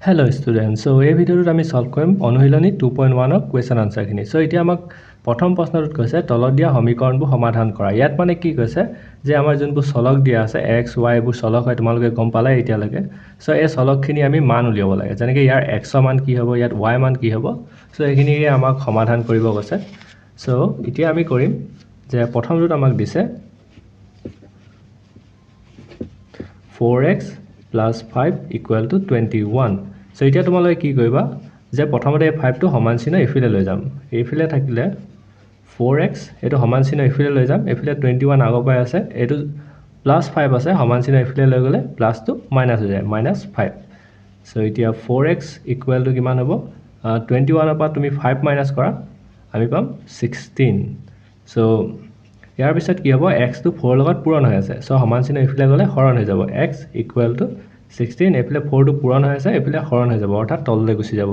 Hello students, so এই ভিডিওত আমি solve কৰিম অনুশীলনী 2.1 ৰ কোৱেশ্চন আনসাৰখিনি। সো এতিয়া আমাক প্ৰথম প্ৰশ্নটোত কৈছে তলত দিয়া সমীকৰণবোৰ সমাধান কৰা। ইয়াত মানে কি কৈছে যে আমাৰ যোনবোৰ চলক দিয়া আছে x y এইবোৰ চলক হয় তোমালোকে গম পালে এতিয়ালৈকে। সো এই চলকখিনি আমি মান উলিয়াব লাগে। যেনেকৈ ইয়াৰ x মান কি হ'ব, ইয়াত y মান কি হ'ব। সো এইখিনি আমাক সমাধান কৰিব কৈছে। সো এতিয়া আমি কৰিম যে প্ৰথমটোত আমাক দিছে 4x plus 5 equal to 21. So এতিয়া তোমালোকে কি কৰিবা যে প্ৰথমতে এই 5 টো সমান চিহ্ন ইফালে লৈ যাম। এইফালে থাকিলে 4x এটো সমান চিহ্ন ইফালে লৈ যাম। এইফালে 21 আগৰ পৰাই আছে। এটো প্লাস 5 আছে সমান চিহ্ন ইফালে লৈ গলে প্লাস টো মাইনাস হৈ যায় -5. সো এতিয়া 4x equal to কিমান হ'ব 21 ৰ পৰা তুমি 5 মাইনাস কৰা আমি পাম 16. সো ইয়াৰ পিছত কি হ'ব x টো 4 লগত পূৰণ হৈ আছে। সো সমান চিহ্ন ইফালে গলে হৰণ হৈ যাব x equal to 16 এফালে 4 টো পূৰণ হৈ আছে এফালে হৰণ হৈ যাব অৰ্থাৎ তললৈ গুচি যাব।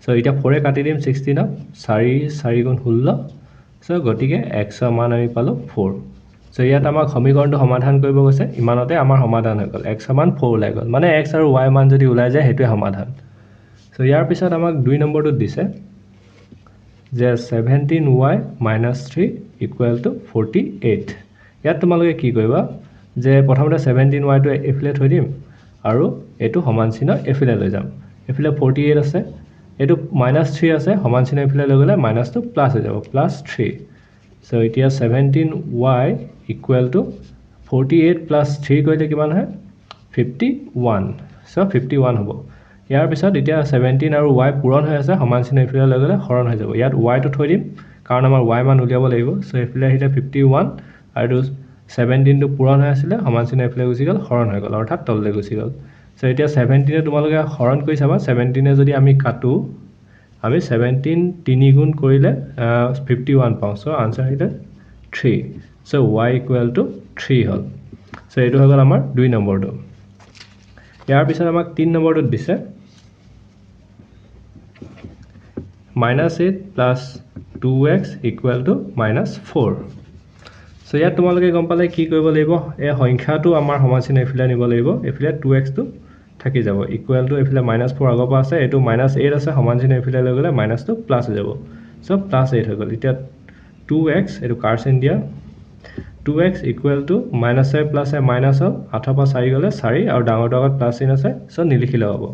সো এটা 4 এ কাটি দিম 16 ক 4 4 গুণ 16। সো গতিকে x ৰ মান আমি পালো 4। সো ইয়াত আমাক সমীকৰণটো সমাধান কৰিব কৈছে ইমানতে আমাৰ সমাধান হৈ গল x ৰ মান 4 ওলাই গল মানে x আৰু y মান যদি ওলাই যায় হেতুৱে সমাধান। সো ইয়াৰ পিছত আমাক 2 নম্বৰটোত দিছে যে 17y minus 3 equal to 48. ইয়াত তোমালোকে কি কৰিবা যে প্ৰথমতে 17y টো এফালে থৈ দিম আৰু এটো সমান চিহ্ন এফালে লৈ যাম। এফালে 48 আছে এটো -3 আছে সমান চিহ্ন এফালে লৈ গলে মাইনাস টো প্লাস হৈ যাব +3. সো এতিয়া 17y equal to 48 plus 3 কৰিলে কিমান হয় 51. সো 51 হ'ব। ইয়াৰ পিছত এতিয়া 17 আৰু y পূৰণ হৈ আছে সমান চিহ্ন ইফালে লৈ গলে হৰণ হৈ যাব। ইয়াত y টো থৈ দিম কাৰণ আমাৰ y মান উলিয়াব লাগিব। সো ইফালে আহিলে 51 আৰু 17 টো পূৰণ হৈ আছিল সমান চিহ্ন ইফালে গুচি গল হৰণ হৈ গল অৰ্থাৎ তললৈ গুচি গল। সো এতিয়া 17 এ তোমালোকে হৰণ কৰি চাবা 17 এ যদি আমি কাটো আমি 17 3 গুণ কৰিলে 51 পাওঁ। সো आंसर আহিলে 3. So y equal to 3 hall. So এটো হৈ গল আমাৰ 2 নম্বৰটো। ইয়াৰ পিছত আমাক 3 নম্বৰটোত দিছে -8 plus 2x equal to -4. So ইয়াত তোমালোকে গম পালে কি কৰিব লাগিব এই সংখ্যাটো আমাৰ সমান চিহ্ন ইফালে নিব লাগিব ইফালে 2x টো থাকি যাব ইকুৱেল টু ইফালে -4 আগৰ পৰা আছে এটো -8 আছে সমান চিহ্ন ইফালে লৈ গলে মাইনাস টো প্লাস হৈ যাব। সো +8 হৈ গল। এতিয়া 2x এটো কাৰ্সন দিয়া 2x equal to -4 plus minus হল 8 পৰা 4 গলে 4 আৰু ডাঙৰটো আগত প্লাস চিহ্ন আছে সো নিলিখিলে হ'ব।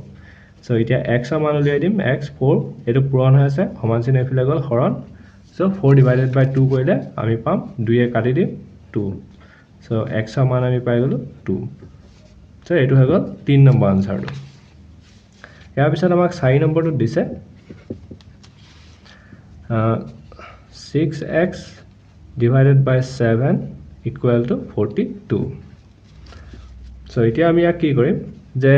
সো এতিয়া x ৰ মান উলিয়াই দিম x 4 এটো পূৰণ হৈ আছে সমান চিহ্ন ইফালে গল হৰণ। সো 4 divided by 2 কৰিলে আমি পাম 2 এ কাটি দিম 2. সো x ৰ মান আমি পাই গলো 2. সো এটো হৈ গল 3 নম্বৰ আনসাৰটো। ইয়াৰ পিছত আমাক 4 নম্বৰটো দিছে 6x divided by 7 equal to 42. So এতিয়া আমি ইয়াক কি কৰিম যে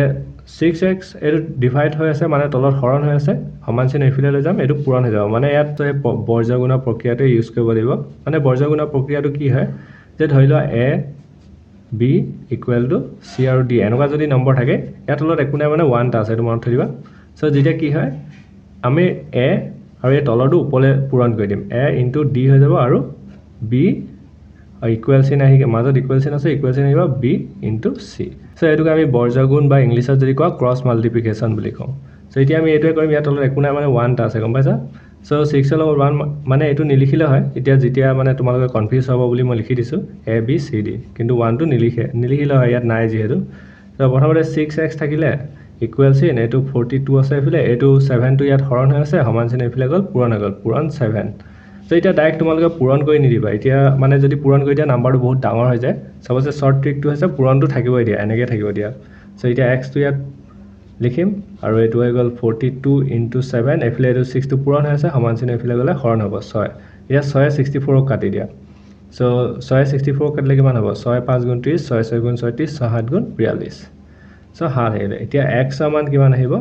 6x এটো ডিভাইড হৈ আছে মানে তলত হৰণ হৈ আছে সমান চিহ্ন ইফালে লৈ যাম এটো পূৰণ হৈ যাব মানে ইয়াত বৰ্গগুণৰ প্ৰক্ৰিয়াটো ইউজ কৰিব লাগিব। মানে বৰ্গগুণৰ প্ৰক্ৰিয়াটো কি হয় যে ধৰি লোৱা a b equal to c আৰু d এনেকুৱা যদি নম্বৰ থাকে ইয়াত তলত একো নাই মানে 1 টা আছে এটো মনত থৈ দিবা। সো যেতিয়া কি হয় আমি a আৰু এই তলৰটো ওপৰলে পূৰণ কৰি দিম a into d হৈ যাব আৰু b ইকুৱেল চিন আহি মাজত ইকুৱেল চিন আছে ইকুৱেল চিন আহিব b into c. সো এটোকে আমি বৰ্গগুণ বা ইংলিছত যদি কোৱা ক্ৰস মাল্টিপ্লিকেশন বুলি কওঁ। সো এতিয়া আমি এটোৱে কৰিম ইয়াত তলত একো নাই মানে 1 টা আছে গম পাইছা। সো 6 ৰ লগত 1 মানে এটো নিলিখিলে হয় এতিয়া যেতিয়া মানে তোমালোকে কনফিউজ হ'ব বুলি মই লিখি দিছো a b c d কিন্তু 1 টো নিলিখিলে হয় ইয়াত নাই যেহেতু। সো প্ৰথমতে 6x থাকিলে ইকুৱেল চিন এটো 42 আছে ইফালে এটো 7 টো ইয়াত হৰণ হৈ আছে সমান চিহ্ন ইফালে গল পূৰণ হৈ গল পূৰণ 7. সো এতিয়া ডাইৰেক্ট তোমালোকে পূৰণ কৰি নিদিবা এতিয়া মানে যদি পূৰণ কৰি দিয়া নাম্বাৰটো বহুত ডাঙৰ হৈ যায় সবচে শৰ্ট ট্ৰিকটো হৈছে পূৰণটো থাকিবই দিয়া এনেকৈ থাকিব দিয়া। সো এতিয়া x টো ইয়াত লিখিম আৰু এটো হৈ গল 42 into 7 এফালে এটো 6 টো পূৰণ হৈ আছে সমান চিহ্ন ইফালে গলে হৰণ হ'ব 6. এতিয়া 6 এ 64 ক কাটি দিয়া। সো 6 এ 64 কাটিলে কিমান হ'ব 6 5 গুণ 30 6 6 গুণ 36 6 7 গুণ 42. সো 7 আহিলে। এতিয়া x ৰ মান কিমান আহিব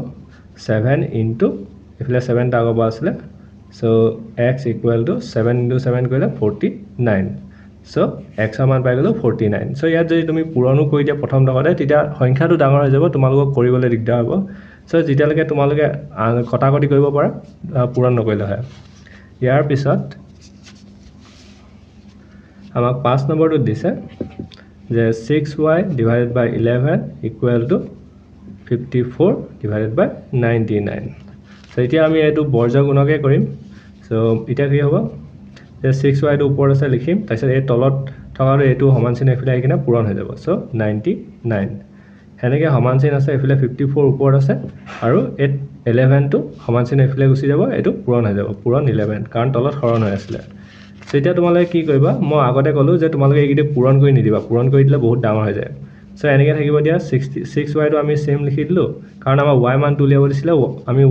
7 into ইফালে 7 টা আগৰ পৰা আছিল so x equal to 7 into 7 কৰিলে 49. সো x ৰ মান পাই গলো 49. সো ইয়াত যদি তুমি পূৰণো কৰি দিয়া প্ৰথম লগতে তেতিয়া সংখ্যাটো ডাঙৰ হৈ যাব তোমালোকক কৰিবলৈ দিগদাৰ হ'ব। সো যেতিয়ালৈকে তোমালোকে কটাকটি কৰিব পাৰা পূৰণ নকৰিলে হয়। ইয়াৰ পিছত আমাক 5 নম্বৰটো দিছে যে 6y divided by 11 equal to 54 divided by 99 so এতিয়া আমি এটো বৰ্জ গুণকে কৰিম so এটা কি হ'ব যে 6y টো ওপৰত আছে লিখিম তাৰপিছত এই তলত থকাটো এটো সমান চিন এফালে আহি কিনে পূৰণ হৈ যাব so 99 হেনেকে সমান চিন আছে এফালে 54 ওপৰত আছে আৰু 11 টো সমান চিন এফালে গুচি যাব এটো পূৰণ হৈ যাব পূৰণ 11 কাৰণ তলত হৰণ হৈ আছিল so এতিয়া তোমালোকে কি কৰিবা মই আগতে কলো যে তোমালোকে এইকিটা পূৰণ কৰি নিদিবা পূৰণ কৰি দিলে বহুত ডাঙৰ হৈ যায় so এনেকে থাকিব দিয়া 6y টো আমি সেম লিখি দিলো কাৰণ আমাৰ y মানটো উলিয়াব দিছিল আমি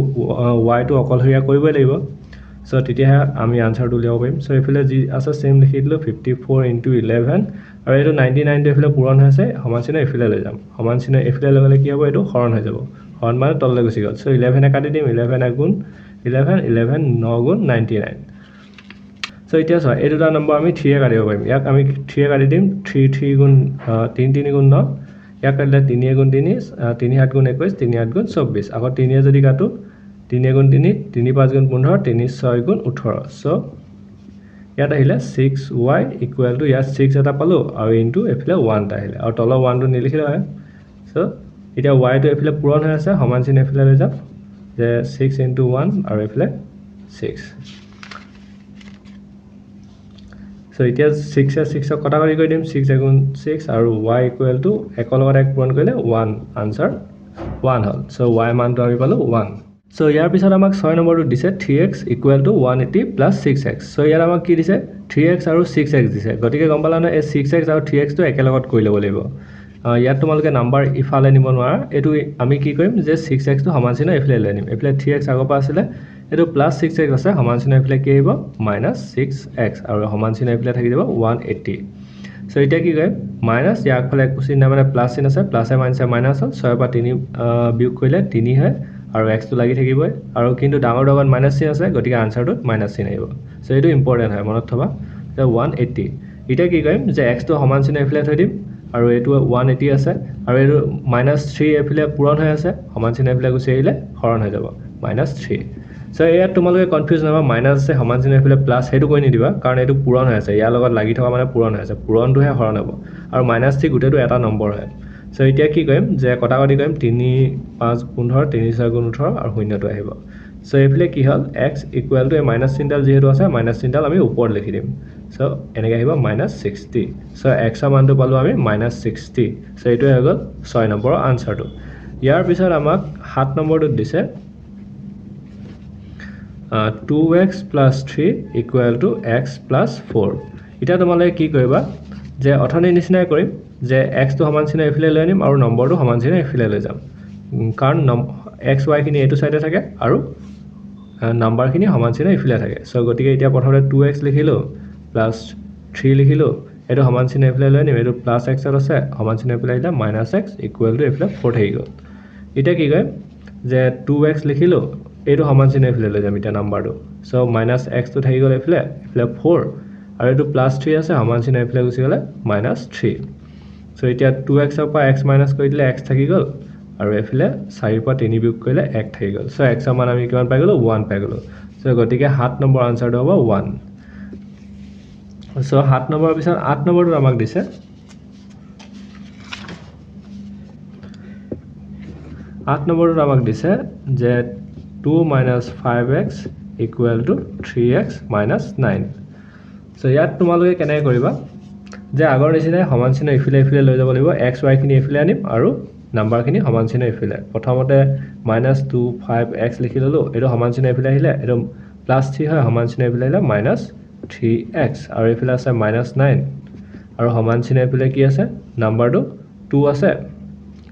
y টো অকলহৰীয়া কৰিবই লাগিব so তেতিয়া আমি আনসাৰটো উলিয়াব পাৰিম so এফালে যি আছে সেম লিখি দিলো 54 * 11 আৰু এটো 99 টো এফালে পূৰণ হৈছে সমান চিন এফালে লৈ যাম সমান চিন এফালে লগালে কি হ'ব এটো হৰণ হৈ যাব হৰণ মানে তললৈ গুচি গল so 11 এ কাটি দিম 11 গুণ 11 11 9 গুণ 99 so এতিয়া চোৱা এই দুটা নম্বৰ আমি 3 এ কাটিব পাৰিম ইয়াক আমি 3 এ কাটি দিম 3 3 গুণ 3 3 গুণ 9 ইয়াক কাটিলে 3 গুণ 3 3 7 গুণ 21 3 8 গুণ 24 আকৌ 3 এ যদি কাটো 3 গুণ 3 3 5 গুণ 15 3 6 গুণ 18 so ইয়াত আহিলে 6y = ইয়াত 6 এটা পালো আৰু ইনটু এফালে 1 টা আহিলে আৰু তলৰ 1 টো নিলিখিলে হয় so এতিয়া y টো এফালে পূৰণ হৈ আছে সমান চিন এফালে লৈ যাম যে 6 * 1 আৰু এফালে 6 so এতিয়া 6 এ 6 ক কটাকৰি কৰি দিম 6 গুণ 6 আৰু y = এক লগত এক পূৰণ কৰিলে 1 আনসাৰ 1 হল so y মানটো আমি পালো 1 so ইয়াৰ পিছত আমাক 6 নম্বৰটো দিছে 3x = 180 + 6x so ইয়াৰ আমাক কি দিছে 3x আৰু 6x দিছে গতিকে গম পালা না এই 6x আৰু 3x টো একেলগত কৰি ল'ব লাগিব ইয়াত তোমালোকে নাম্বাৰ ইফালে নিব নোৱাৰা এটো আমি কি কৰিম যে 6x টো সমান চিন এফালে লৈ নিম এফালে 3x আগৰ পৰা আছিল এটো +6x আছে সমান চিন এফালে কি আহিব -6x আৰু সমান চিন এফালে থাকি যাব 180 so এতিয়া কি কৰিম মাইনাস ইয়াৰ ফালে কুচিন না মানে প্লাস চিন আছে প্লাসে মাইনাসে মাইনাস হল 6 পৰা 3 বিয়োগ কৰিলে 3 হয় আৰু x টো লাগি থাকিব আৰু কিন্তু ডাঙৰ ডগত মাইনাস চিন আছে গতিকে আনসাৰটো মাইনাস চিন আহিব so এটো ইম্পৰ্টেন্ট হয় মনত থবা যে 180 এটা কি কৰিম যে x টো সমান চিন এফালে থৈ দিম আৰু এটো 180 আছে আৰু এটো -3 এফালে পূৰণ হৈ আছে সমান চিন এফালে গুচি আহিলে হৰণ হৈ যাব -3 so ইয়াত তোমালোকে কনফিউজ নহবা মাইনাস আছে সমান চিন এফালে প্লাস হেতু কৈ নিদিবা কাৰণ এটো পূৰণ হৈ আছে ইয়াৰ লগত লাগি থকা মানে পূৰণ হৈ আছে পূৰণটোহে হৰণ হ'ব আৰু -3 গুটেটো এটা নম্বৰ হয় so এতিয়া কি কৰিম যে কটাকটি কৰিম 3 5 15 3 6 গুণ 18 আৰু শূন্যটো আহিব so এফালে কি হল x = এই মাইনাস চিনডাল যেহেতু আছে মাইনাস চিনডাল আমি ওপৰত লিখি দিম so এনেকৈ আহিব -60 so x ৰ মানটো পালো আমি -60 so এটো হৈ গল 6 নম্বৰৰ আনসাৰটো ইয়াৰ পিছত আমাক 7 নম্বৰটো দিছে 2x + 3 = x + 4 এটা তোমালোকে কি কৰিবা যে অথনি নিচিনাই কৰিম যে x টো সমান চিন এফালে লৈ নিম আৰু নম্বৰটো সমান চিন এফালে লৈ যাম কাৰণ x y খিনি এটো সাইডে থাকে আৰু নাম্বাৰ খিনি সমান চিন এফালে থাকে সো গতিকে এতিয়া প্ৰথমতে 2x লিখিলো + 3 লিখিলো এটো সমান চিন এফালে লৈ নিম এটো +x আছে সমান চিন এফালে আহিলে -x = এফালে 4 থাকি গল এটা কি কৰিম যে 2x লিখিলো এটো সমান চিন এফালে লৈ যাম এটা নাম্বাৰটো সো -x টো থাকি গল এফালে 4 আৰু এটো +3 আছে সমান চিন এফালে গুচি গলে -3 সো এতিয়া 2x ৰ পৰা x মাইনাস কৰি দিলে x থাকি গল আৰু এফালে 4 ৰ পৰা 3 বিয়োগ কৰিলে 1 থাকি গল সো x ৰ মান আমি কিমান পাই গলো 1 পাই গলো সো গতিকে 7 নম্বৰ আনসাৰটো হ'ব 1 সো 7 নম্বৰৰ পিছত 8 নম্বৰটো আমাক দিছে 8 নম্বৰটো আমাক দিছে যে 2 - 5x = 3x - 9 সো ইয়াত তোমালোকে কেনেকৈ কৰিবা যে আগৰ নিচিনাই সমান চিন এফালে লৈ যাব লাগিব x y খিনি এফালে আনিম আৰু নাম্বাৰ খিনি সমান চিন এফালে প্ৰথমতে -2 5x লিখি ললো এটো সমান চিন এফালে আহিলে এটো +3 হয় সমান চিন এফালে আহিলে -3x আৰু এফালে আছে -9 আৰু সমান চিন এফালে কি আছে নাম্বাৰটো 2 আছে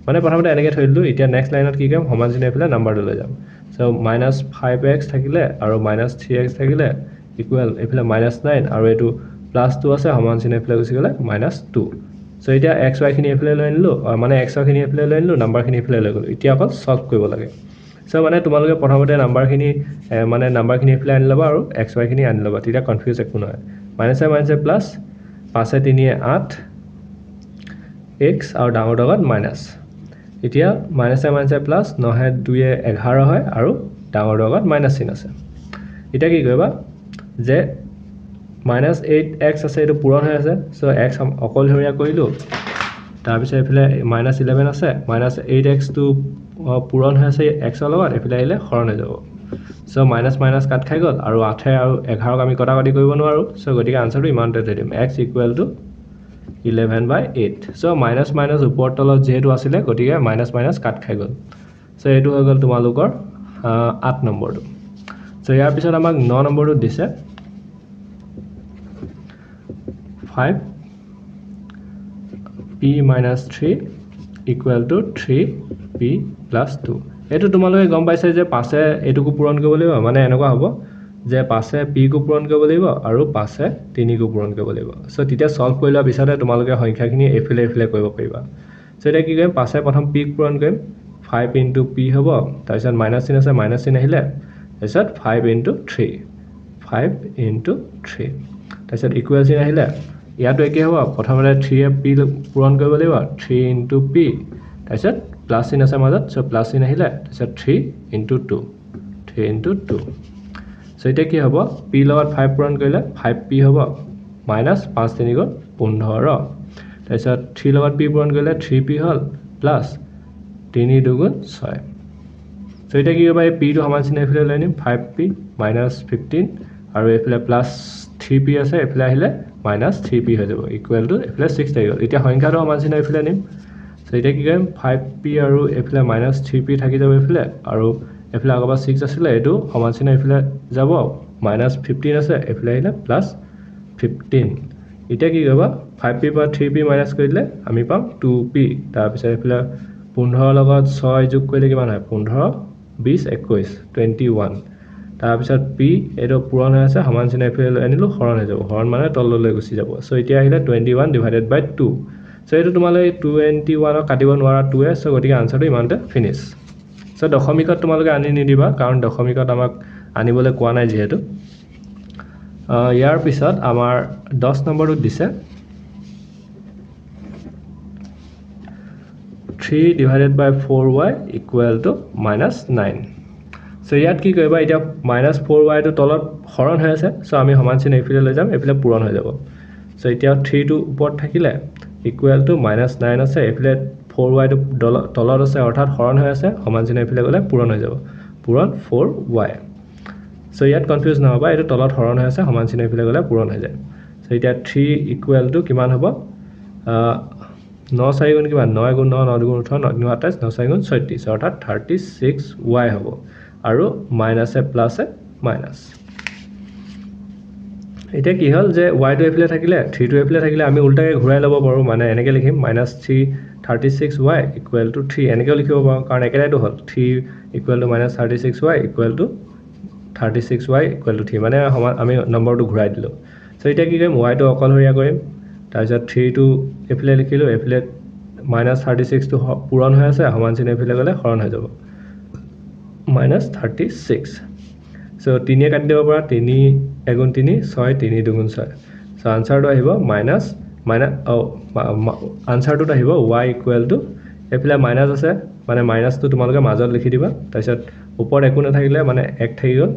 মানে প্ৰথমতে এনেকৈ থৈ দিলো এতিয়া নেক্সট লাইনত কি কৰিম সমান চিন এফালে নাম্বাৰটো লৈ যাম সো -5x থাকিলে আৰু -3x থাকিলে ইকুৱেল এফালে -9 আৰু এটো +2 আছে সমান চিন এফালে গুচি গলে -2 সো এতিয়া x y খিনি এফালে লৈ নিলো মানে x ৰ খিনি এফালে লৈ নিলো নাম্বাৰ খিনি এফালে লৈ গলো এতিয়া অকল সলভ কৰিব লাগে সো মানে তোমালোকে প্ৰথমতে নাম্বাৰ খিনি এফালে আনি লবা আৰু x y খিনি আনি লবা তেতিয়া কনফিউজ একো নহয় -এ প্লাস 5 এ 3 এ 8 x আৰু ডাঙৰ ডগত মাইনাস এতিয়া -এ প্লাস 9 এ 2 এ 11 হয় আৰু ডাঙৰ ডগত মাইনাস চিন আছে এতিয়া কি কৰিবা যে -8x আছে এটো পূৰণ হৈ আছে সো x অকলহৰীয়া কৰিলো তাৰপিছত এইফালে -11 আছে -8x টো পূৰণ হৈ আছে x লগত এইফালে আহিলে হৰণ হৈ যাব সো মাইনাস মাইনাস কাট খাই গ'ল আৰু 8 আৰু 11ক আমি কটাকটি কৰিব নোৱাৰো সো গতিকে আনসাৰটো ইমানতে দি দিম x = 11/8 সো মাইনাস মাইনাস ওপৰ তলত যেহেতু আছিলে গতিকে মাইনাস মাইনাস কাট খাই গ'ল সো এটো হৈ গ'ল তোমালোকৰ 8 নম্বৰটো সো ইয়াৰ পিছত আমাক 9 নম্বৰটো দিছে 5p - 3 = 3p + 2 এটো তোমালোকে গম পাইছে যে পাছে এটুকু পূৰণ কৰিব লাগিব মানে এনেকুৱা হ'ব যে পাছে p কো পূৰণ কৰিব লাগিব আৰু পাছে 3 কো পূৰণ কৰিব লাগিব সো তেতিয়া সলভ কৰি লোৱাৰ পিছতে তোমালোকে সংখ্যাখিনি এফিলে কৰিব পাৰিবা সো এটা কি কৰিম পাছে প্ৰথম p ক পূৰণ কৰিম 5 * p হ'ব তাৰপিছত মাইনাস চিন আছে মাইনাস চিন আহিলে তাৰপিছত 5 * 3 5 * 3 তাৰপিছত ইকুৱেল চিন আহিলে ইয়াতো একে হ'ব প্ৰথমতে 3 এ p পূৰণ কৰিব লাগিব 3 * p তাৰপিছত প্লাস চিন আছে মাজত সো প্লাস চিন আহিলে তাৰপিছত 3 * 2 3 * 2 সো এটা কি হ'ব p লগত 5 পূৰণ কৰিলে 5p হ'ব মাইনাস 5 3 * 15 তাৰপিছত 3 লগত p পূৰণ কৰিলে 3p হ'ল প্লাস 3 * 2 = 6 সো এটা কি হ'ব এই p টো সমান চিন এফালে লৈ নিম 5p - 15 আৰু এফালে প্লাস 3p আছে এফালে আহিলে মাইনাস 3p হৈ যাব ইকুৱেল টু এফালে 6 থাকি গ'ল এতিয়া সংখ্যাটো সমান চিন এফালে নিম সো এটা কি কৰিম 5p আৰু এফালে মাইনাস 3p থাকি যাব এফালে আৰু এফালে আগবা 6 আছিল এটো সমান চিন এফালে যাব মাইনাস 15 আছে এফালে আহিলে প্লাস 15 এতিয়া কি কৰিব 5p পৰা 3p মাইনাস কৰিলে আমি পাম 2p তাৰ পিছত এফালে 15 লগত 6 যোগ কৰিলে কিমান হয় 15 20 21 21 তাৰ পিছত p এটো পূৰণ হৈ আছে সমান চিন এফালে আনিলো হৰণ হৈ যাব হৰণ মানে তললৈ গুচি যাব সো এতিয়া আহিলে 21/2 সো এটো তোমালোকে 21ক কাটিব নোৱাৰা 2 সো গতিকে আনসাৰটো ইমানতে ফিনিশ সো দশমিকত তোমালোকে আনি নিদিবা কাৰণ দশমিকত আমাক আনিবলৈ কোৱা নাই যেহেতু ইয়াৰ পিছত আমাৰ 10 নম্বৰটো দিছে 3/4y = -9 সো ইয়াত কি কৰিবা এতিয়া -4y টো তলত হৰণ হৈ আছে সো আমি সমান চিন এফালে লৈ যাম এফালে পূৰণ হৈ যাব সো এতিয়া 3 টো ওপৰত থাকিলে ইকুৱেল টু -9 আছে এফালে 4y টো তলত আছে অৰ্থাৎ হৰণ হৈ আছে সমান চিন এফালে গলে পূৰণ হৈ যাব পূৰণ 4y সো ইয়াত কনফিউজ নহবা এটো তলত হৰণ হৈ আছে সমান চিন এফালে গলে পূৰণ হৈ যায় সো এতিয়া 3 ইকুৱেল টু কিমান হ'ব 9 4 গুণ কিমান 9 গুণ 9 9 গুণ 18 9 28 9 4 গুণ 36 অৰ্থাৎ 36y হ'ব আৰু মাইনাসে প্লাসে মাইনাস এটা কি হল যে y টো এফালে থাকিলে 3 টো এফালে থাকিলে আমি উল্টাকে ঘূৰাই ল'ব পাৰো মানে এনেকে লিখিম -3 36y = 3 এনেকে লিখিব পাৰো কাৰণ একেটাইটো হল 3 = -36y = 36y = 3 মানে আমি নম্বৰটো ঘূৰাই দিলো সো এটা কি কৰিম y টো অকলহৰীয়া কৰিম তাৰপিছত 3 টো এফালে লিখিলো এফালে -36 টো পূৰণ হৈ আছে সমান চিন এফালে গলে হৰণ হৈ যাব -36 সো 3 এ কাটি দিব পৰা 3 * 1 * 3 6 3 * 2 = 6 সো আনসাৰটো আহিব আনসাৰটোত আহিব y = এফালে মাইনাস আছে মানে মাইনাসটো তোমালোকে মাজত লিখি দিবা তাৰপিছত ওপৰত একো নাথাকিলে মানে 1 থাকি গ'ল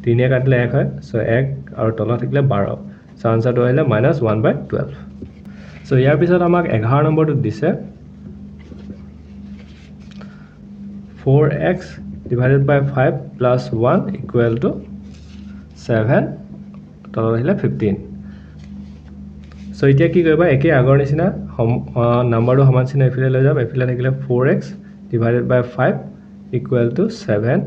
3 এ কাটিলে 1 হয় সো 1 আৰু তলত থাকিলে 12 সো আনসাৰটো আহিলে -1/12 সো ইয়াৰ পিছত আমাক 11 নম্বৰটো দিছে 4x / 5 + 1 = 7 তলত আহিলে 15 সো এতিয়া কি কৰিবা একে আগৰ নিচিনা নম্বৰটো সমান চিন এফালে লৈ যাম এফালে থাকিলে 4x / 5 = 7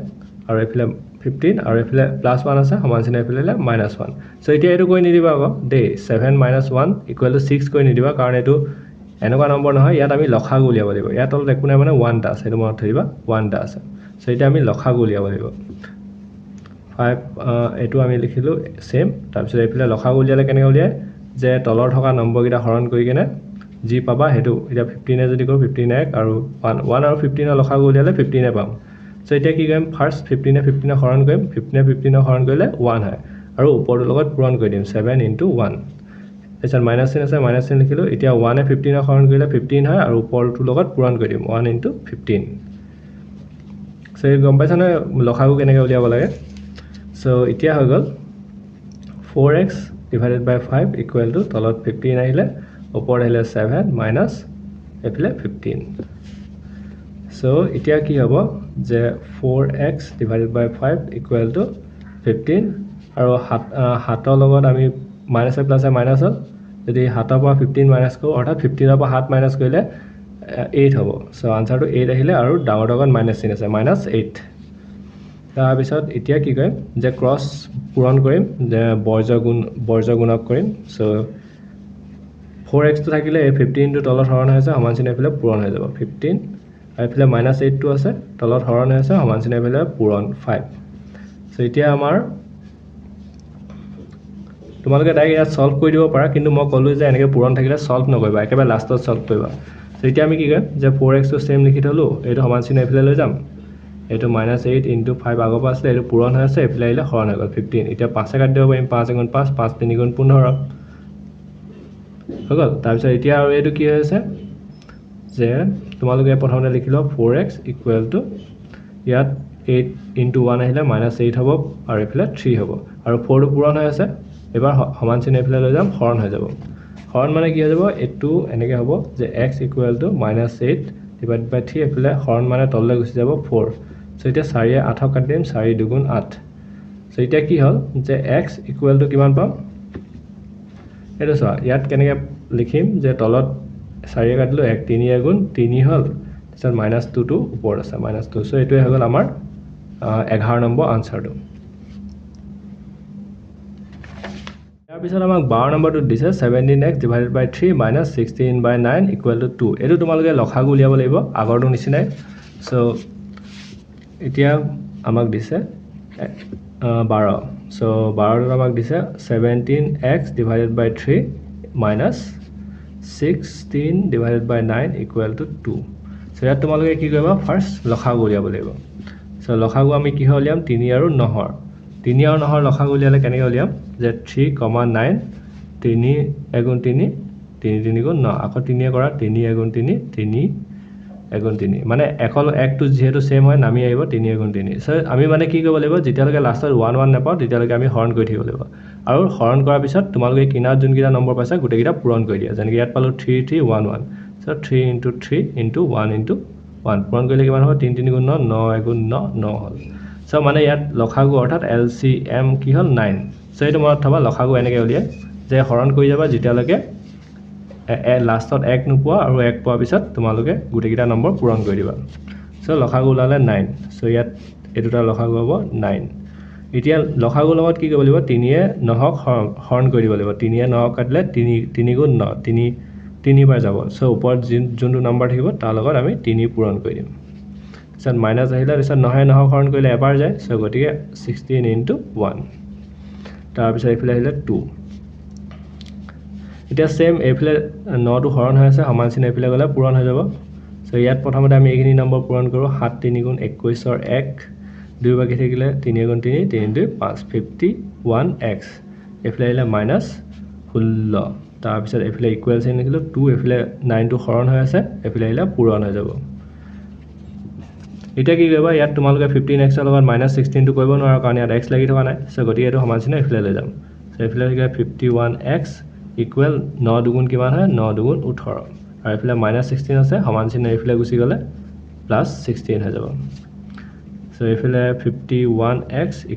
আৰু এফালে 15 আৰু এফালে +1 আছে সমান চিন এফালে -1 সো এতিয়া এটো কৈ নিদিবা আকৌ দে 7 - 1 = 6 কৈ নিদিবা কাৰণ এটো এনেকুৱা নম্বৰ নহয় ইয়াত আমি লসাগু উলিয়াব লাগিব ইয়াত তলত একো নাই মানে 1 টা আছে এটো মনত থৰিবা 1 টা আছে সো এতিয়া আমি লসাগু উলিয়াব লাগিব 5 এটো আমি লিখিলো সেম তাৰপিছত এফালে লসাগু উলিয়ালে কেনেকৈ উলিয়ায় যে তলৰ থকা নম্বৰকিটা হৰণ কৰি কেনে জি পাবা হেতু এটা 15 এ যদি কৰো 15 1 আৰু 1 আৰু 15 এৰ লসাগু উলিয়ালে 15 এ পাম সো এতিয়া কি কৰিম ফাৰ্স্ট 15 এ 15 এ হৰণ কৰিম 15 এ 15 এ হৰণ কৰিলে 1 হয় আৰু ওপৰটো লগত পূৰণ কৰি দিম 7 * 1 এছাৰ মাইনাস চিন আছে মাইনাস চিন লিখিলো এতিয়া 1 এ 15 এ হৰণ কৰিলে 15 হয় আৰু ওপৰটো লগত পূৰণ কৰি দিম 1 * 15 সো এই গম পাইছানে লসাগু কেনেকৈ উলিয়াব লাগে সো এতিয়া হৈ গল 4x / 5 = তলত 15 আহিলে ওপৰত আহিলে 7 - এফালে 15 সো এতিয়া কি হ'ব যে 4x divided by 5 equal to 15 আৰু 7 লগত আমি মাইনাস প্লাস মাইনাস হ'ল যদি 7 পৰা 15 মাইনাস কৰো অৰ্থাৎ 15 পৰা 7 মাইনাস কৰিলে 8 হ'ব সো আনসাৰটো 8 আহিলে আৰু ডাঙৰ ডাঙৰ মাইনাস চিন আছে -8 তাৰ পিছত এতিয়া কি কৰিম যে ক্ৰস পূৰণ কৰিম যে বৰ্জ গুণক কৰিম সো 4x তো থাকিলে 15 টো তলত হৰণ হৈছে সমান চিন এফালে পূৰণ হৈ যাব 15 আৰু এফালে -8 টো আছে তলত হৰণ হৈছে সমান চিন এফালে পূৰণ 5 সো এতিয়া আমাৰ তোমালোকে ডাইৰেক্ট ইয়াত সলভ কৰি দিব পাৰা কিন্তু মই ক'লো যে এনেকৈ পূৰণ থাকিলে সলভ নকৰিবা একেবাৰে লাষ্টত সলভ কৰিবা সো এতিয়া আমি কি কৰিম যে 4x টো সেম লিখি থলো এইটো সমান চিন এফালে লৈ যাম এইটো -8 * 5 আগৰ পৰা আছিল এইটো পূৰণ হৈ আছে এফালে আহিলে হৰণ হৈ গ'ল 15 এতিয়া 5 কাটি দিব পাৰিম 5 * 5 5 3 * 15 হৈ গ'ল তাৰ পিছত এতিয়া আৰু এইটো কি হৈছে যে তোমালোকে প্ৰথমতে লিখি লও 4x = ইয়াত 8 * 1 আহিলে -8 হ'ব আৰু এফালে 3 হ'ব আৰু 4 টো পূৰণ হৈ আছে এবাৰ সমান চিন এফালে লৈ যাম হৰণ হৈ যাব হৰণ মানে কি হৈ যাব এটো এনেকৈ হ'ব যে x = -8 divided by 3 এফালে হৰণ মানে তললৈ গুচি যাব 4 সো এতিয়া 4 এ 8 কাটি দিম 4 × 2 = 8 সো এতিয়া কি হ'ল যে x = কিমান পাম এটা চোৱা ইয়াত কেনেকৈ লিখিম যে তলত 4 এ কাটিলো 1 3 এ গুণ 3 হ'ল তাৰপিছত -2 টো ওপৰত আছে -2 সো এইটোৱে হৈ গ'ল আমাৰ 11 নম্বৰ আনসাৰটো ইয়াৰ পিছত আমাক 12 নম্বৰটো দিছে 17x divided by 3 - 16/9 = 2 এটো তোমালোকে লসাগু উলিয়াব লাগিব আগৰটো নিচিনাই সো এতিয়া আমাক দিছে 12 সো 12 আমাক দিছে 17x divided by 3 - 16 divided by 9 = 2 so ইয়াত তোমালোকে কি কৰিবা ফাৰ্স্ট লসাগু উলিয়াব লাগিব সো লসাগু আমি কি উলিয়াম 3 আৰু 9 3 আৰু 9 লসাগু উলিয়ালে কেনেকৈ উলিয়াম যে 3, 9 3 * 3 3 3 * 9 আকৌ 3 এ কৰা 3 * 3 3 * 3 মানে একটো যেহেতু সেম হয় নামি আহিব 3 * 3 সো আমি মানে কি কৰিব লাগিব যেতিয়ালৈকে লাষ্টত 1 1 নাপাও তেতিয়ালৈকে আমি হৰণ কৰি থাকিব লাগিব আৰু হৰণ কৰাৰ পিছত তোমালোকে কিনাত যোনকেইটা নম্বৰ পাইছা গোটেইকেইটা পূৰণ কৰি দিয়া যেনেকৈ ইয়াত পালো 3 3 1 1 সো 3 * 3 * 1 * 1 পূৰণ কৰিলে কিমান হ'ব 3 3 * 9 9 * 9 9 হ'ল সো মানে ইয়াত লসাগু অৰ্থাৎ LCM কি হ'ল 9 সো এইটো মনত থবা লসাগু এনেকৈ উলিয়াই যে হৰণ কৰি যাবা যেতিয়ালৈকে লাষ্টত 1 নোপোৱা আৰু 1 পোৱাৰ পিছত তোমালোকে গোটেইকেইটা নম্বৰ পূৰণ কৰি দিবা সো লসাগু ওলালে 9 সো ইয়াত এটোটা লসাগু হ'ব 9 এতিয়া লসাগুৰ লগত কি কৰিব লাগিব 3 এ 9ক হৰণ কৰি দিব লাগিব 3 এ 9ক কাটিলে 3 3 * 9 3 বাৰ যাব সো ওপৰত যোনটো নম্বৰ থাকিব তাৰ লগত আমি 3 পূৰণ কৰি দিম সো মাইনাস আহিলে তাৰপিছত 9 এ 9ক হৰণ কৰিলে এবাৰ যায় সো গতিকে 16 * 1 তাৰ পিছত এইফালে আহিলে 2 এতিয়া সেম এইফালে 9 টো হৰণ হৈ আছে সমান চিন এইফালে গলে পূৰণ হৈ যাব সো ইয়াত প্ৰথমতে আমি এইখিনি নম্বৰ পূৰণ কৰো 7 3 * 21 ৰ 1 2 বাকি থাকিলে 3 * 3 3 * 2 5 51x এইফালে আহিলে -16 তাৰ পিছত এইফালে ইকুৱেল চিন লিখিলো 2 এইফালে 9 টো হৰণ হৈ আছে এইফালে আহিলে পূৰণ হৈ যাব এতিয়া কি কৰিবা ইয়াত তোমালোকে 15x ৰ লগত -16 টো কৰিব নোৱাৰা কাৰণ ইয়াত x লাগি থকা নাই সো গতিকে এটো সমান চিন এইফালে লৈ যাম সো এইফালে হৈ গ'ল 51x = 9 দুগুণ কিমান হয় 9 দুগুণ 18 আৰু এইফালে -16 আছে সমান চিন এইফালে গুচি গ'লে +16 হৈ যাব সো এইফালে 51x =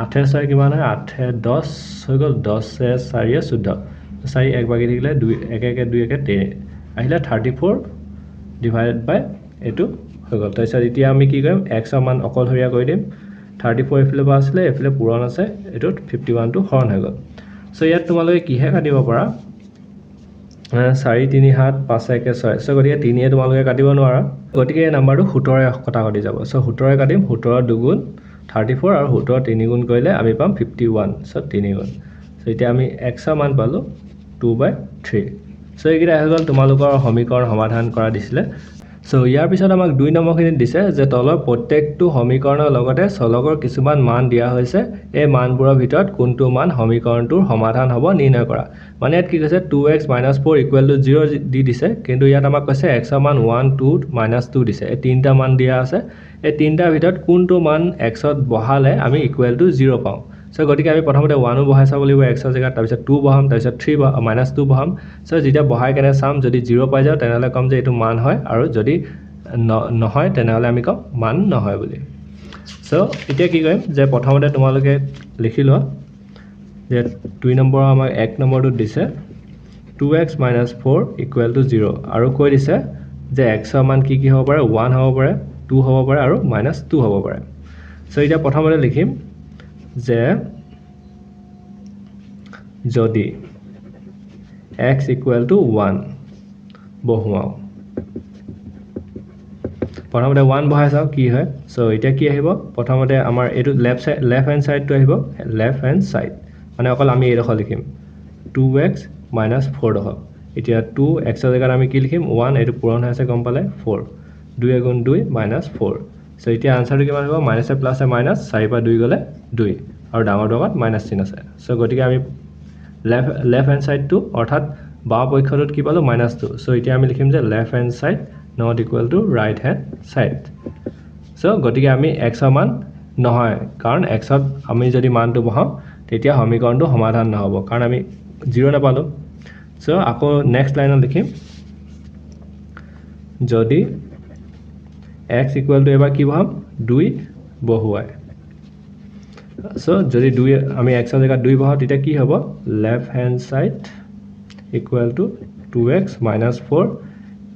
8 এ 6 কিমান হয় 8 এ 10 হৈ গ'ল 10 এ 4 এ 14 4 1 বাকি থাকিলে 2 1 1 2 1 3 আহিলে 34 divided by এটো হৈ গ'ল তাৰপিছত এতিয়া আমি কি কৰিম x ৰ মান অকলহৰীয়া কৰি দিম 34 এইফালে পৰা আছিলে এইফালে পূৰণ আছে এটোত 51 টো হৰণ হৈ গ'ল সো ইয়াত তোমালোকে কিহে কাটিব পাৰা 4 3 7 5 1 6 সো গতিকে 3 এ তোমালোকে কাটিব নোৱাৰা গতিকে এই নাম্বাৰটো 17 এ কটাকটি যাব সো 17 এ কাটিম 17 দুগুণ 34 আৰু 17 3 গুণ কৰিলে আমি পাম 51 সো 3 গুণ সো এতিয়া আমি x ৰ মান পালো 2/3 সো এইকেইটা হৈ গ'ল তোমালোকৰ সমীকৰণ সমাধান কৰা দিছিলে সো ইয়াৰ পিছত আমাক 2 নম্বৰখিনিত দিছে যে তলৰ প্ৰত্যেকটো সমীকৰণৰ লগতে চলকৰ কিছুমান মান দিয়া হৈছে এই মানবোৰৰ ভিতৰত কোনটো মান সমীকৰণটোৰ সমাধান হ'ব নিৰ্ণয় কৰা মানে ইয়াত কি কৈছে 2x - 4 = 0 দি দিছে কিন্তু ইয়াত আমাক কৈছে x ৰ মান 1 2 - 2 দিছে এই তিনটা মান দিয়া আছে এই তিনটাৰ ভিতৰত কোনটো মান x ত বহালে আমি = 0 পাওঁ সো গতিকে আমি প্ৰথমতে 1 বহাই চাব লাগিব x ৰ জেগাত তাৰপিছত 2 বহাম তাৰপিছত 3 মাইনাছ 2 বহাম সো যেতিয়া বহাই কেনে চাম যদি 0 পাই যাওঁ তেনেহ'লে কম যে এইটো মান হয় আৰু যদি নহয় তেনেহ'লে আমি কম মান নহয় বুলি সো এতিয়া কি কৰিম যে প্ৰথমতে তোমালোকে লিখি লোৱা যে 2 নম্বৰ আমাক 1 নম্বৰটো দিছে 2x - 4 = 0 আৰু কৈ দিছে যে x ৰ মান কি হ'ব পাৰে 1 হ'ব পাৰে 2 হ'ব পাৰে আৰু -2 হ'ব পাৰে সো এতিয়া প্ৰথমতে লিখিম যে যদি x = 1 বহুৱাও প্ৰথমতে 1 বহাই চাও কি হয় সো এতিয়া কি আহিব প্ৰথমতে আমাৰ এটো লেফট হ্যান্ড সাইডটো আহিব লেফট হ্যান্ড সাইড মানে অকল আমি এইডোখৰ লিখিম 2x - 4 ডোখৰ এতিয়া 2x ৰ জেগাত আমি কি লিখিম 1 এটো পূৰণ হৈ আছে গম পালে 4 2 * 2 - 4 সো এতিয়া আনসাৰটো কিমান হ'ব মাইনাস এ প্লাস এ মাইনাস 4 পৰা 2 গলে 2 আৰু ডাঙৰ ডগত মাইনাস চিন আছে সো গতিকে আমি লেফট হ্যান্ড সাইডটো অৰ্থাৎ বাও পক্ষটোত কি পালো -2 সো এতিয়া আমি লিখিম যে left hand side not equal to right hand side so গতিকে আমি x ৰ মান নহয় কাৰণ x ত আমি যদি মানটো বহাও তেতিয়া সমীকৰণটো সমাধান নহব কাৰণ আমি 0 নাপালো so আকৌ নেক্সট লাইনত লিখিম যদি x equal to এবাৰ কি বহাম 2 বহুৱাই so যদি 2 আমি x ৰ জেগাত 2 বহাও তেতিয়া কি হ'ব left hand side equal to 2x - 4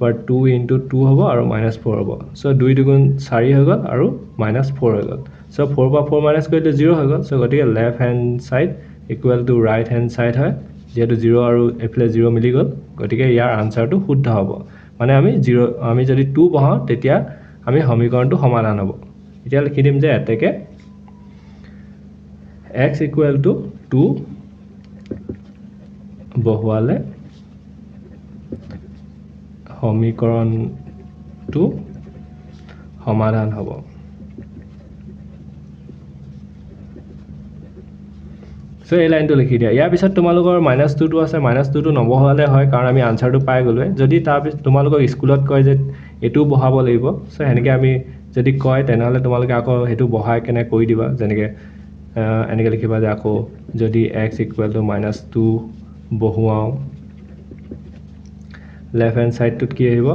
per 2 into 2 होगा और -4 होगा सो 2 दुगुण 4 हो गल और -4 हो गल सो 4 पर 4 माइनस कर 0 हो गल सो गटिके left hand side equal to right hand side है जेतु 0 और एफले 0 मिली गल गटिके यार आंसर तो शुद्ध हबो माने आमी 0 आमी जदि 2 बहाও तेतिया आमी समीकरणটো সমাধান হবো এতিয়া লিখি দিম যে এতেকে x equal to 2 বহুৱালে সমীকৰণটো সমাধান হ'ব সো এই লাইনটো লিখি দিয়া ইয়াৰ পিছত তোমালোকৰ -2 টো আছে -2 টো নবহালে হয় কাৰণ আমি আনসাৰটো পাই গলোৱে যদি তাৰ পিছত তোমালোকৰ স্কুলত কয় যে এটো বহাব লাগিব সো হেনেকে আমি যদি কয় তেনেহলে তোমালোকে আকৌ হেতু বহাই কেনে কৈ দিবা যেনেকে এনেকে লিখিবা যে আকৌ যদি x = -2 বহুৱাও left hand side to কি আহিব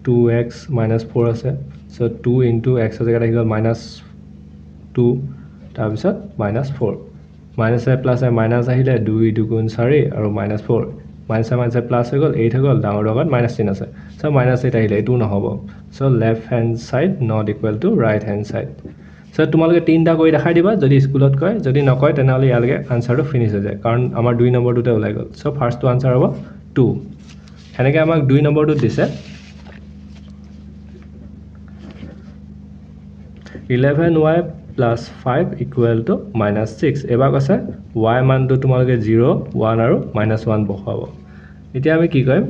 2x - 4 আছে so 2 into x ৰ জেগাত আহি গল -2 তাৰ পিছত -4 মাইনাস এ প্লাস এ মাইনাস আহিলে 2 দুগুণ 4 আৰু -4 মাইনাস এ প্লাস হৈ গল 8 হৈ গল ডাঙৰ ডগত মাইনাস চিন আছে so -8 আহিলে এটো নহব so left hand side not equal to right hand side so তোমালোকে তিনটা কৰি দেখাই দিবা যদি স্কুলত কয় যদি নকয় তেনেহলে ইয়ালকে আনসাৰটো ফিনিশ হৈ যায় কাৰণ আমাৰ 2 নম্বৰটোতে ওলাই গল so ফাৰ্স্টটো আনসাৰ হ'ব 2 হেনেকে আমাক 2 নম্বৰটো দিছে 11y plus 5 equal to -6 এবাৰ কৈছে y মানটো তোমালোকে 0 1 আৰু -1 বহাব এতিয়া আমি কি কৰিম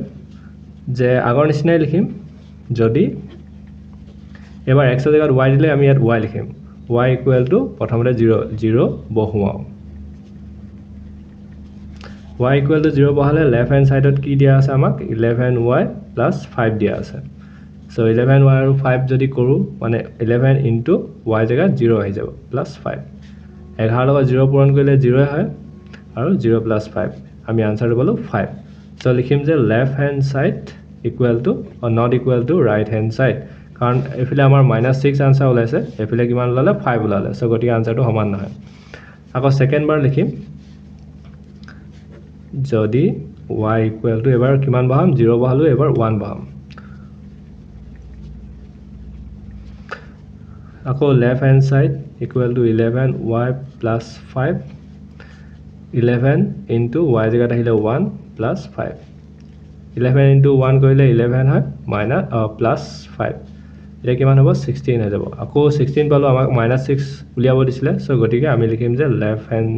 যে আগৰ নিচিনাই লিখিম যদি এবাৰ x ৰ জেগাত y দিলে আমি ইয়াত y লিখিম y equal to প্ৰথমতে 0 বহুৱাও y equal to 0 বহালে left hand side কি দিয়া আছে আমাক 11y plus 5 দিয়া আছে so 11y আৰু 5 যদি কৰো মানে 11 into y জেগাত 0 আহি যাব plus 5 11 লগত 0 পূৰণ কৰিলে 0 হয় আৰু 0 plus 5 আমি আনসাৰটো পালো 5 so লিখিম যে left hand side equal to or not equal to right hand side কাৰণ এফিলে আমাৰ -6 আনসাৰ ওলাইছে এফিলে কিমান ওলালে 5 ওলালে so গটি আনসাৰটো সমান নহয় আকৌ সেকেন্ড বাৰ লিখিম যদি y equal to এবাৰ কিমান বহাম 0 বহালো এবাৰ 1 বহাম আকৌ left hand side equal to 11y plus 5 11 into y জেগাত আহিলে 1 plus 5 11 into 1 কৰিলে 11 হয় minus plus 5 এটা কিমান হ'ব 16 হৈ যাব আকৌ 16 পালো আমাক -6 উলিয়াব দিছিলে সো গটিকে আমি লিখিম যে left hand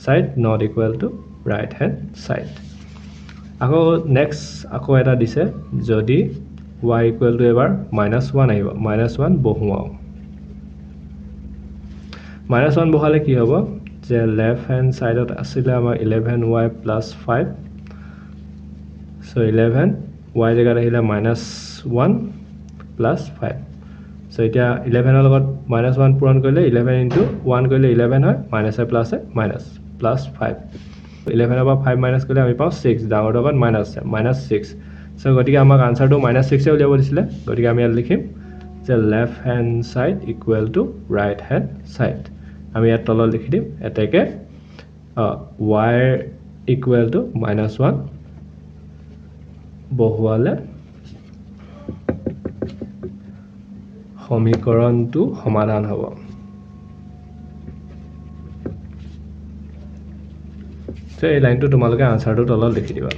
side not equal to right hand side আকৌ নেক্সট আকৌ এটা দিছে যদি y equal to এবাৰ -1 আহিব -1 বহুৱাও -1 বহালে কি হ'ব যে left hand side ত আছিল আমাৰ 11y plus 5 so 11 y জেগাত আহিলে -1 plus 5 সো এতিয়া 11 ৰ লগত -1 পূৰণ কৰিলে 11 * 1 কৰিলে 11 হয় মাইনাস এ প্লাস প্লাস 5 11 ৰ পৰা 5 মাইনাস কৰিলে আমি পাওঁ 6 ডাঙৰ লগত মাইনাস আছে -6 সো গতিকে আমাক আনসাৰটো -6 এ উলিয়াব দিছিলে গতিকে আমি ইয়াত লিখিম যে left hand side equal to right hand side আমি ইয়াত তলত লিখি দিম এটাকে y ইকুয়াল টু -1 বহুৱালে সমীকৰণটো সমাধান হ'ব সো এই লাইনটো তোমালোকে আনসাৰটো তলত লিখি দিবা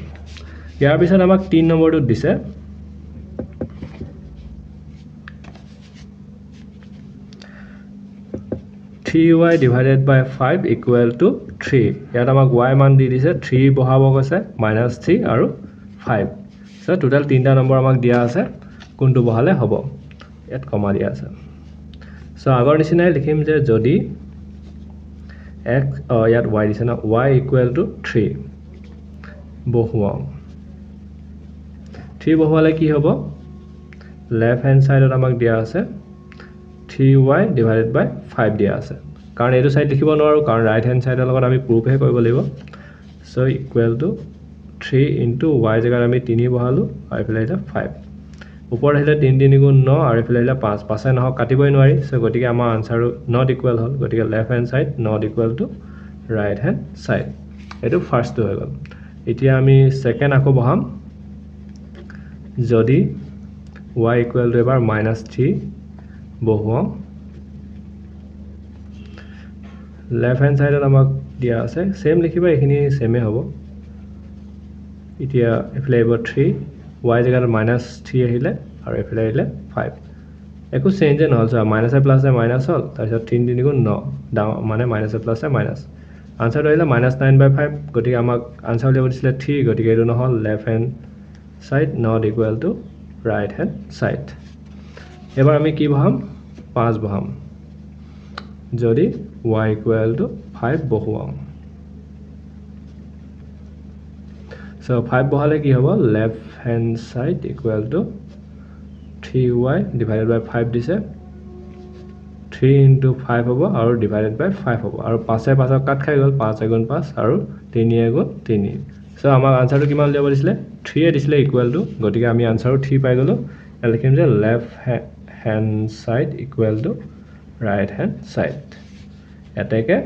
ইয়াৰ পিছত আমাক 3 নম্বৰটো দিছে 3y divided by 5 equal to 3 ইয়াত আমাক y মান দি দিছে 3 বহাব কৈছে -3 আৰু 5 সো টোটাল 3টা নম্বৰ আমাক দিয়া আছে কোনটো বহালে হ'ব ইয়াত কমা দিয়া আছে সো আগৰ নিচিনাই লিখিম যে যদি x ইয়াত y দিছে না y equal to 3 বহুৱাম 3 বহুৱালে কি হ'ব লেফট হ্যান্ড সাইডত আমাক দিয়া আছে 3y divided by 5 দিয়া আছে কাৰণ এইটো সাইড লিখিব নোৱাৰো কাৰণ ৰাইট হ্যান্ড সাইডৰ লগত আমি প্ৰুফ হে কৰিব লাগিব so equal to 3 into y জায়গাত আমি 3 বহালো আৰু ইফালে এটা 5 ওপৰ আহিলে 3 3 গুণ 9 আৰু ইফালে আহিলে 5 5 নহক কাটিবই নোৱাৰি সো গতিকে আমাৰ আনসাৰ নট ইকুৱেল হ'ল গতিকে left hand side not equal to right hand side এটো ফাৰ্স্টটো হৈ গ'ল এতিয়া আমি সেকেন্ড আকৌ বহাম যদি y ইকুৱেল টু এবাৰ -3 বহুৱাম লেফট হ্যান্ড সাইডত আমাক দিয়া আছে সেম লিখিবা এখিনি সেমে হ'ব এতিয়া ইফালে হ'ব 3 y জায়গাত -3 আহিলে আৰু ইফালে আহিলে 5 একো চেঞ্জ নহল সো মাইনাস এ প্লাস এ মাইনাস হল তাৰপিছত 3 3 গুণ 9 মানে মাইনাস এ প্লাস এ মাইনাস আনসাৰ আহিলে -9/5 গতিকে আমাক আনসাৰ উলিয়াব দিছিলে 3 গতিকে এটো নহল left hand side not equal to right hand side এবাৰ আমি কি বহাম 5 বহাম যদি y equal to 5 বহুৱাম সো 5 বহালে কি হ'ব left hand side equal to 3y divided by 5 দিছে 3 into 5 হ'ব আৰু divided by 5 হ'ব আৰু 5 এ 5 কাট খাই গ'ল 5 এগুণ 5 আৰু 3 এগুণ 3 সো আমাৰ আনসাৰটো কিমান উলিয়াব দিছিলে 3 এ দিছিলে ইকুৱেল টু গতিকে আমি আনসাৰটো 3 পাই গলো লিখিম যে left hand side equal to right hand side এটাকে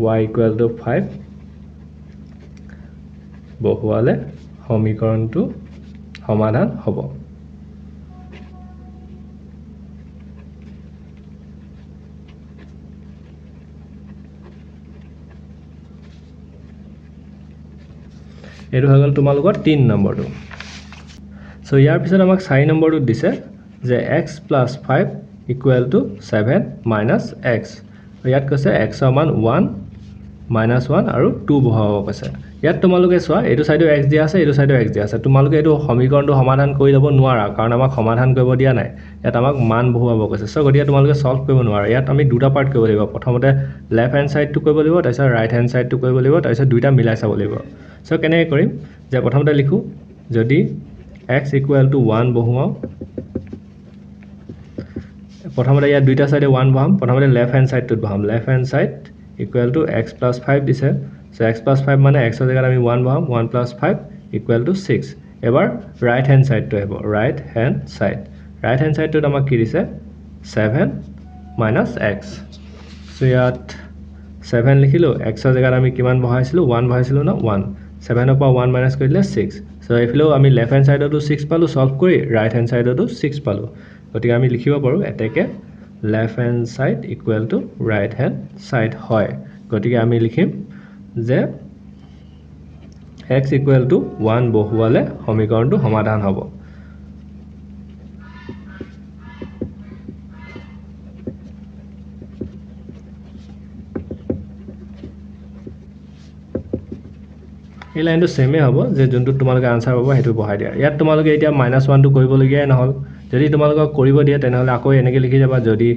y equal to 5 বহুৱালে সমীকৰণটো সমাধান হ'ব এটো হৈ গ'ল তোমালোকৰ 3 নম্বৰটো সো ইয়াৰ পিছত আমাক 4 নম্বৰটো দিছে যে x plus 5 equal to 7 minus x ইয়াত কৈছে x ৰ মান 1 -1 আৰু 2 বহাব কৈছে ইয়াত তোমালোকে চোৱা এইটো সাইডৰ x দিয়া আছে এইটো সাইডৰ x দিয়া আছে তোমালোকে এইটো সমীকৰণটো সমাধান কৰি ল'ব নোৱাৰা কাৰণ আমাক সমাধান কৰিব দিয়া নাই ইয়াত আমাক মান বহুৱাব কৈছে সো গতিকে তোমালোকে সলভ কৰিব নোৱাৰা ইয়াত আমি দুটা পাৰ্ট কৰিব লাগিব প্ৰথমতে লেফট হ্যান্ড সাইডটো কৰিব লাগিব তাৰপিছত ৰাইট হ্যান্ড সাইডটো কৰিব লাগিব তাৰপিছত দুইটা মিলাই চাব লাগিব সো কেনেকৈ কৰিম যে প্ৰথমতে লিখো যদি x equal to 1 বহুৱাও প্ৰথমতে ইয়াত দুইটা সাইডে 1 বহাম প্ৰথমতে লেফট হ্যান্ড সাইডটোত বহাম left hand side equal to x plus 5 দিছে সো x plus 5 মানে x ৰ জায়গাত আমি 1 বহাম 1 plus 5 ইকুৱেল টু 6 এবাৰ ৰাইট হ্যান্ড সাইডটো আহিব ৰাইট হ্যান্ড সাইডটোত আমাক কি দিছে 7 minus x সো ইয়াত 7 লিখিলো x ৰ জায়গাত আমি কিমান বহাইছিলো 1 বহাইছিলো না 1 7 ৰ পৰা 1 মাইনাস কৰিলে 6 সো এফালেও আমি লেফট হ্যান্ড সাইডতো 6 পালো সলভ কৰি ৰাইট হ্যান্ড সাইডতো 6 পালো গতিকে আমি লিখিব পাৰো এটাকে left hand side equal to right hand side হয় গতিকে আমি লিখিম যে x ইকুৱেল টু 1 বহুৱালে সমীকৰণটো সমাধান হ'ব এই লাইনটো সেমে হ'ব যে যোনটো তোমালোকে আনসাৰ পাব হেতু বহাই দিয়া ইয়াত তোমালোকে এতিয়া -1 টো কৰিব লগিয়াই নহল যদি তোমালোকে কৰিব দিয়া তেনেহলে আকৌ এনেকৈ লিখি যাবা যদি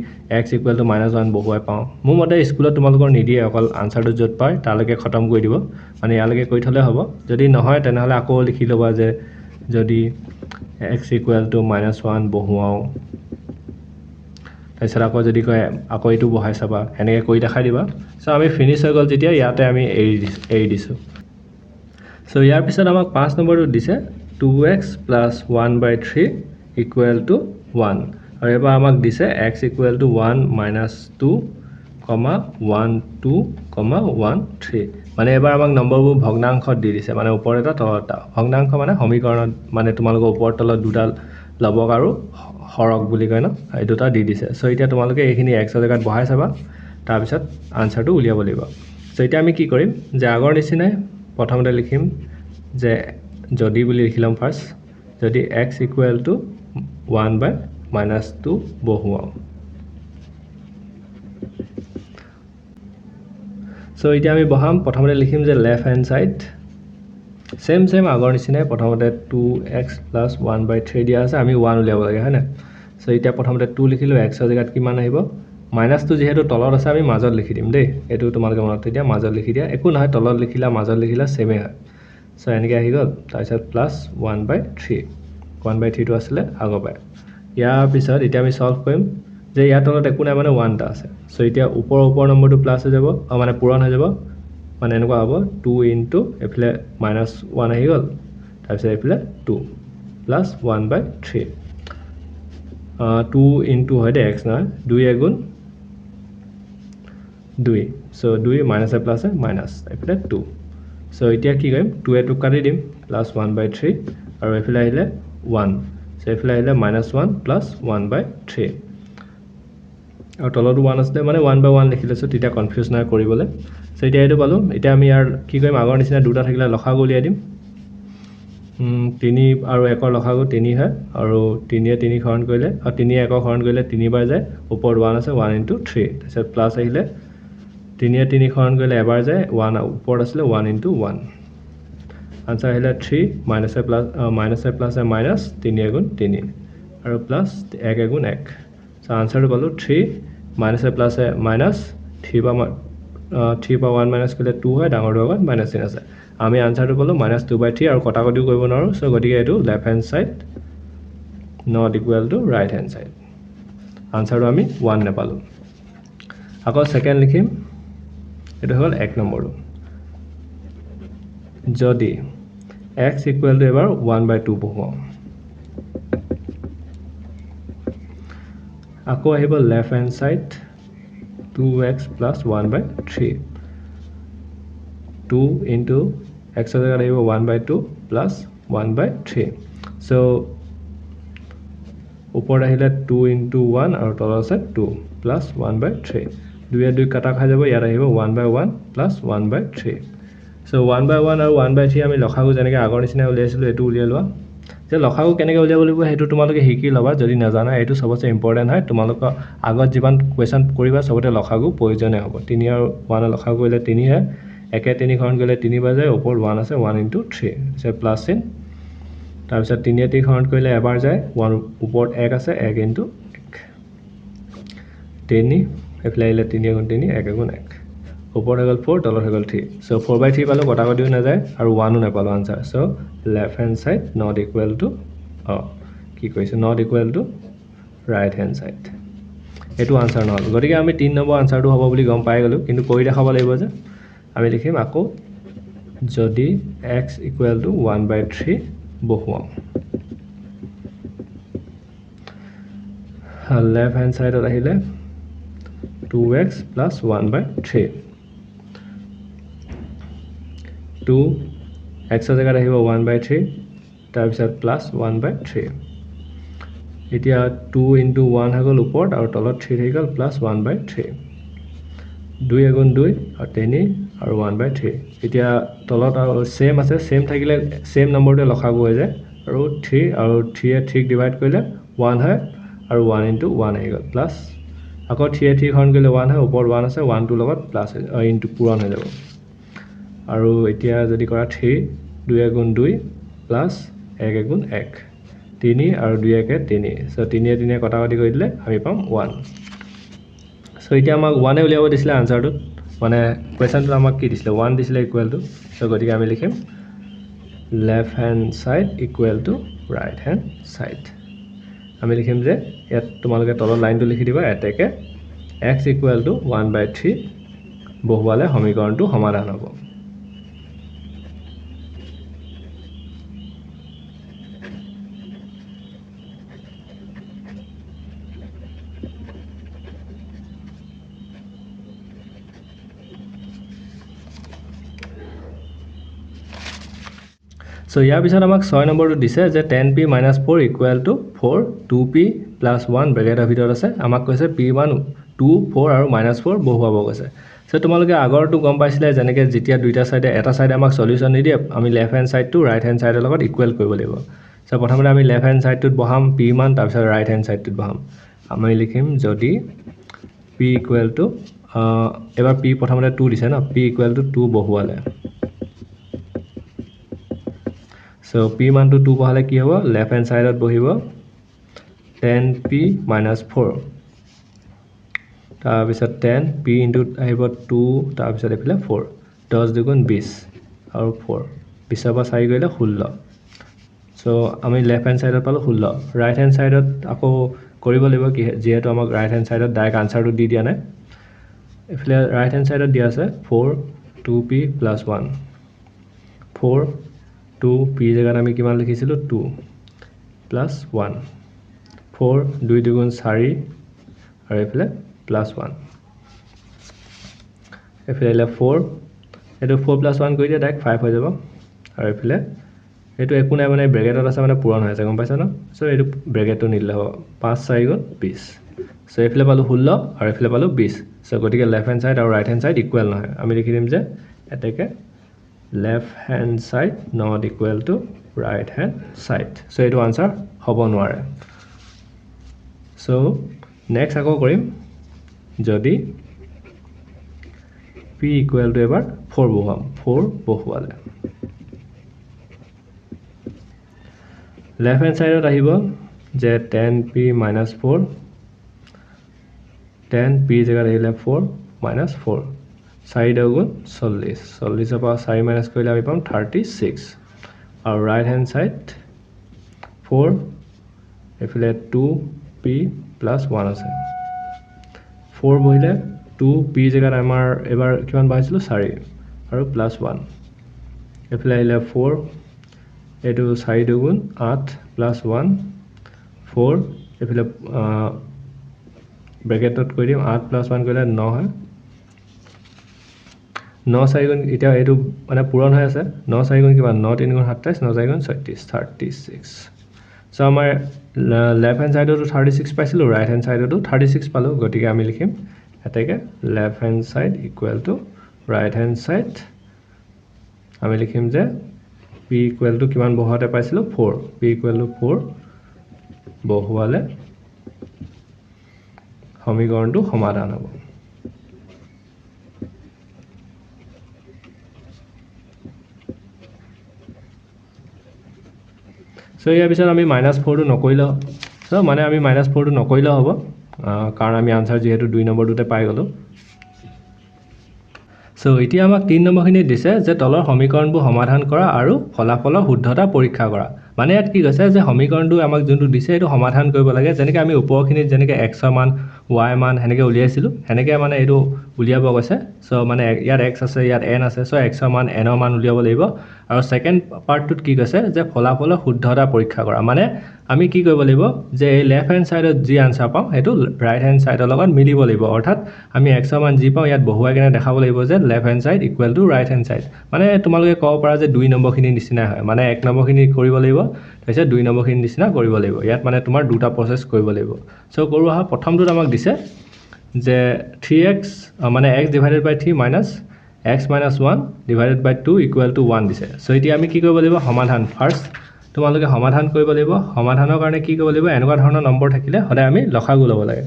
x equal to -1 বহুৱাই পাও মোৰ মতে স্কুলত তোমালোকৰ নিদিয়ে অকল আনসাৰটো যত পায় তালৈকে খতম কৰি দিব মানে ইয়ালৈকে কৈ থলে হ'ব যদি নহয় তেনেহলে আকৌ লিখি লবা যে যদি x equal to -1 বহুৱাও তাৰপিছত আকৌ যদি কয় আকৌ এইটো বহাই চাবা এনেকৈ কৰি দেখাই দিবা চ' আমি ফিনিছ হৈ গ'ল যেতিয়া ইয়াতে আমি এৰি দিছোঁ চ' ইয়াৰ পিছত আমাক 5 নম্বৰটো দিছে 2x + 1/3 = 1 আৰু এবাৰ আমাক দিছে x = 1 - 2, 1 2, 1 3 মানে এবাৰ আমাক নম্বৰবোৰ ভগ্নাংশত দি দিছে মানে ওপৰত এটা তলত এটা ভগ্নাংশ মানে সমীকৰণত মানে তোমালোকৰ ওপৰত তলত দুটা লবক আৰু হৰক বুলি কয় ন এই দুটা দি দিছে চ' এতিয়া তোমালোকে এইখিনি x ৰ জেগাত বহাই চাবা তাৰপিছত আনসাৰটো উলিয়াব লাগিব চ' এতিয়া আমি কি কৰিম যে আগৰ নিচিনাই প্ৰথমতে লিখিম যে যদি বুলি লিখি ল'ম ফাৰ্ষ্ট যদি x = 1 - 2 বহুৱাম চ' এতিয়া আমি বহাম প্ৰথমতে লিখিম যে লেফ্ট হেণ্ড সাইড সেম আগৰ নিচিনাই প্ৰথমতে 2x + 1/3 দিয়া আছে আমি 1 উলিয়াব লাগে হয় না চ' এতিয়া প্ৰথমতে 2 লিখিলো x ৰ জেগাত কিমান আহিব -2 যেহেতু তলত আছে আমি মাজত লিখি দিম দেই এটো তোমালোকে মনত তেতিয়া মাজত লিখি দিয়া একো নহয় তলত লিখিলা মাজত লিখিলা সেমে হয় চ' এনেকৈ আহি গ'ল তাৰপিছত +1/3 1/3 টো আছিলে আগৰ পাই ইয়াৰ পিছত এতিয়া আমি সলভ কৰিম যে ইয়াৰ তলত একো নাই মানে 1 টা আছে চ' এতিয়া ওপৰ নম্বৰটো প্লাস হৈ যাব মানে পূৰণ হৈ যাব মানে এনেকুৱা হ'ব 2 * এফালে -1 আহি গ'ল তাৰপিছত এফালে 2 + 1/3 2 * হয় দে x নহয় 2 * 2 চ' 2 মাইনাছ প্লাছ মাইনাছ এফালে 2 চ' এতিয়া কি কৰিম 2 এ 2 কাটি দিম +1/3 আৰু এফালে আহিলে 1 চ' এফালে আহিলে -1 + 1/3 আৰু তলতো 1 আছে মানে 1/1 লিখি লৈছো তেতিয়া কনফিউজ নাই কৰিবলৈ চ' এতিয়া এইটো পালো এতিয়া আমি ইয়াৰ কি কৰিম আগৰ নিচিনা দুটা থাকিলে লসাগু উলিয়াই দিম 3 আৰু 1 ৰ লসাগু 3 হয় আৰু 3 এ 3 হৰণ কৰিলে আৰু 3 এ 1 হৰণ কৰিলে 3 বাৰ যায় ওপৰত 1 আছে 1 * 3 তাৰপিছত প্লাস আহিলে 3 এ 3 হৰণ কৰিলে এবাৰ যায় 1 ওপৰত আছিলে 1 * 1 আনসাৰ আহিলে 3 মাইনাছে প্লাস মাইনাস 3 * 3 আৰু প্লাস 1 * 1 চ' আনসাৰটো পালো 3 মাইনাছে প্লাসে মাইনাস 3 পৰা 1 মাইনাস কৰিলে 2 হয় ডাঙৰটো আগত -3 আছে আমি আনসাৰটো পালো -2/3 আৰু কটাকটিও কৰিব নোৱাৰো চ' গতিকে এইটো left hand side not equal to right hand side আনসাৰটো আমি 1 নেপালো আকৌ সেকেন্ড লিখিম এটা হল 1 নম্বৰটো যদি x = এবাৰ 1/2 বহুৱাম আকৌ আহিব left hand side 2x + 1/3 2 * x ৰ জেগাত আহিব 1/2 + 1/3 চ' ওপৰত আহিলে 2 * 1 আৰু তলত আছে 2 + 1/3 2 এ 2 কাটা খাই যাব ইয়াত আহিব 1/1 + 1/3 চ' 1/1 আৰু 1/3 আমি লসাগু যেনেকৈ আগৰ নিচিনা উলিয়াইছিলো এটো উলিয়াই লোৱা যে লসাগু কেনেকৈ উলিয়াব লাগিব হেতু তোমালোকে শিকি লবা যদি নাজানা এটো সবচে ইম্পৰ্টেন্ট হয় তোমালোক আগত যিমান কোৱেশ্চন কৰিবা সবতে লসাগু প্ৰয়োজনীয় হ'ব 3 আৰু 1 ৰ লসাগু কৰিলে 3 হয় 1 এ 3 হৰণ কৰিলে 3 বাৰ যায় ওপৰত 1 আছে 1 * 3 চ' প্লাস চিন তাৰপিছত 3 এ 3 হৰণ কৰিলে এবাৰ যায় 1 ওপৰত 1 আছে 1 * 1 3 এফালে আহিলে 3 * 3 1 * 1 ওপৰত হৈ গ'ল 4 তলত হৈ গ'ল 3 চ' 4/3 পালো কটাকটিও নাযায় আৰু 1ও নাপালো answer so' left hand side not equal to কি কৈছে not equal to right hand side এটো আনসাৰ নহল গতিকে আমি 3 নম্বৰ আনসাৰটো হ'ব বুলি গম পাই গলো কিন্তু কৰি দেখাব লাগিব যে আমি লিখিম আকৌ যদি x = 1/3 বহুৱাম লেফ্ট হেণ্ড সাইডত আহিলে 2x + 1/3 2 x ৰ জেগাত আহিব 1/3 তাৰপিছত প্লাস 1/3 এতিয়া 2 * 1 হৈ গ'ল ওপৰত আৰু তলত 3 হৈ গ'ল প্লাস 1/3 2 * 2 আৰু 3 আৰু 1/3 এতিয়া তলত আৰু সেম আছে সেম থাকিলে সেম নম্বৰটো লসাগু হৈ যায় আৰু 3 আৰু 3 এ 3 ডিভাইড কৰিলে 1 হয় আৰু 1 * 1 আহি গ'ল প্লাস আকৌ 3 এ 3 হৰণ কৰিলে 1 হয় ওপৰত 1 আছে 1 টোৰ লগত প্লাস ইনটু পূৰণ হৈ যাব আৰু এতিয়া যদি কৰা 3 2 * 2 প্লাস 1 * 1 3 আৰু 2 * 1 3 চ' 3 এ 3 কটাকটি কৰি দিলে আমি পাম 1 চ' এতিয়া আমাক 1 এ উলিয়াব দিছিলে আনসাৰটো মানে কোৱেশ্চনটো আমাক কি দিছিলে 1 দিছিলে ইকুৱেল টু চ' গতিকে আমি লিখিম left hand side equal to right hand side আমি লিখিম যে ইয়াত তোমালোকে তলৰ লাইনটো লিখি দিবা এতেকে x = 1/3 বহুৱালে সমীকৰণটো সমাধান হ'ব So ইয়াৰ পিছত আমাক 6 নম্বৰটো দিছে যে 10p - 4 = 4 2p + 1 ব্ৰেকেটৰ ভিতৰত আছে আমাক কৈছে p1 2 4 আৰু -4 বহুৱাব কৈছে সো তোমালোকে আগৰটো গম পাইছিলে যেনেকৈ যেতিয়া দুইটা সাইডে এটা সাইডে আমাক সলিউশন নিদিয়ে আমি লেফট হ্যান্ড সাইডটো ৰাইট হ্যান্ড সাইডৰ লগত ইকুৱেল কৰিব লাগিব সো প্ৰথমতে আমি লেফট হ্যান্ড সাইডটোত বহাম p মান তাৰ পিছত ৰাইট হ্যান্ড সাইডটোত বহাম আমি লিখিম যদি p = এবাৰ p প্ৰথমতে 2 দিছে ন p = 2 বহুৱালে So p মান to 2 বহালে কি হ'ব লেফট হ্যান্ড সাইডত বহিব 10p - 4 তাৰ পিছত 10p * আহিব 2 তাৰ পিছত এফালে 4 10 দুগুণ 20 আৰু 4 20 পৰা 4 গলে 16 সো আমি লেফট হ্যান্ড সাইডত পালো 16 ৰাইট হ্যান্ড সাইডত আকৌ কৰিব লাগিব কি যেহেতু আমাক ৰাইট হ্যান্ড সাইডত ডাইৰেক্ট আনসাৰটো দি দিয়া নাই এফালে ৰাইট হ্যান্ড সাইডত দিয়া আছে 4 2p + 1 4 2p জায়গাত আমি কিমান লিখিছিলো 2 + 1 4 2 দুগুণ 4 আৰু এফালে +1 এফালে 4 এটো 4 + 1 কৰি দিয়া ডাইৰেক্ট 5 হৈ যাব আৰু এফালে এটো একো নাই মানে ব্ৰেকেটত আছে মানে পূৰণ হৈ আছে গম পাইছা ন সো এটো ব্ৰেকেটটো নিলে হ'ব 5 4 গুণ 20 সো এফালে পালো 16 আৰু এফালে পালো 20 সো গতিকে লেফট হ্যান্ড সাইড আৰু ৰাইট হ্যান্ড সাইড ইকুৱেল নহয় আমি লিখি দিম যে এটাকে left hand side not equal to right hand side so etu answer hobo noare so next ako korim jodi p equal to ebar 4 boham 4 bohwale left hand side ot ahibo je 10p - 4 10p jagar ahile 4 - 4 4 দুগুণ 40 40 পৰা 4 minus কৰিলে আমি পাম 36 আৰু right hand side 4 এফালে 2p + 1 আছে 4 বহিলে 2p জায়গাত আমাৰ এবাৰ কিমান পাইছিলো 4 আৰু +1 এফালে আহিলে 4 এটো 4 দুগুণ 8 + 1 4 এফালে ব্ৰেকেটত কৰি দিম 8 + 1 কৰিলে 9 হয় 9 4 গুণ এটা এটো মানে পূৰণ হৈ আছে 9 4 গুণ কিমান 9 3 গুণ 27 9 4 গুণ 36 36 সো আমাৰ লেফট হ্যান্ড সাইডটো 36 পাইছিলো ৰাইট হ্যান্ড সাইডটো 36 পালো গতিকে আমি লিখিম এটাকে left hand side equal to right hand side আমি লিখিম যে p = কিমান বহাতে পাইছিলো 4 p = 4 বহুৱালে সমীকৰণটো সমাধান হ'ব সো ইয়াৰ পিছত আমি -4 টো নকৰিলে সো মানে আমি -4 টো নকৰিলে হ'ব কাৰণ আমি আনসাৰ যেহেতু 2 নম্বৰটোতে পাই গলো সো এতিয়া আমাক 3 নম্বৰখিনি দিছে যে তলৰ সমীকৰণবোৰ সমাধান কৰা আৰু ফলাফলৰ শুদ্ধতা পৰীক্ষা কৰা মানে ইয়াত কি কৈছে যে সমীকৰণটো আমাক যোনটো দিছে এটো সমাধান কৰিব লাগে যেনেকৈ আমি ওপৰখিনিত যেনেকৈ x ৰ মান y মান হেনেকৈ উলিয়াইছিলো হেনেকৈ মানে এটো উলিয়াব কৈছে সো মানে ইয়াত x আছে ইয়াত n আছে সো x ৰ মান n ৰ মান উলিয়াব লাগিব আৰু সেকেন্ড পাৰ্টটোত কি কৈছে যে ফলাফলৰ শুদ্ধতা পৰীক্ষা কৰা মানে আমি কি কৰিব লাগিব যে এই লেফট হ্যান্ড সাইডত যি আনসাৰ পাম হেতু ৰাইট হ্যান্ড সাইডৰ লগত মিলিব লাগিব অৰ্থাৎ আমি x ৰ মান যি পাও ইয়াত বহুৱাই কেনে দেখাব লাগিব যে left hand side equal to right hand side মানে তোমালোকে ক'ব পাৰা যে 2 নম্বৰখিনি নিচিনা হয় মানে 1 নম্বৰখিনি কৰিব লাগিব তাৰপিছত 2 নম্বৰখিনি নিচিনা কৰিব লাগিব ইয়াত মানে তোমাৰ দুটা প্ৰসেস কৰিব লাগিব সো কৰো আহা প্ৰথমটোত আমাক দিছে যে 3x মানে x / 3 minus x minus 1 divided by 2 equal to 1 দিছে সো এতিয়া আমি কি কৰিব লাগিব সমাধান ফাৰ্স্ট তোমালোকে সমাধান কৰিব লাগিব সমাধানৰ কাৰণে কি কৰিব লাগিব এনেকুৱা ধৰণৰ নম্বৰ থাকিলে হলে আমি লসাগু ল'ব লাগে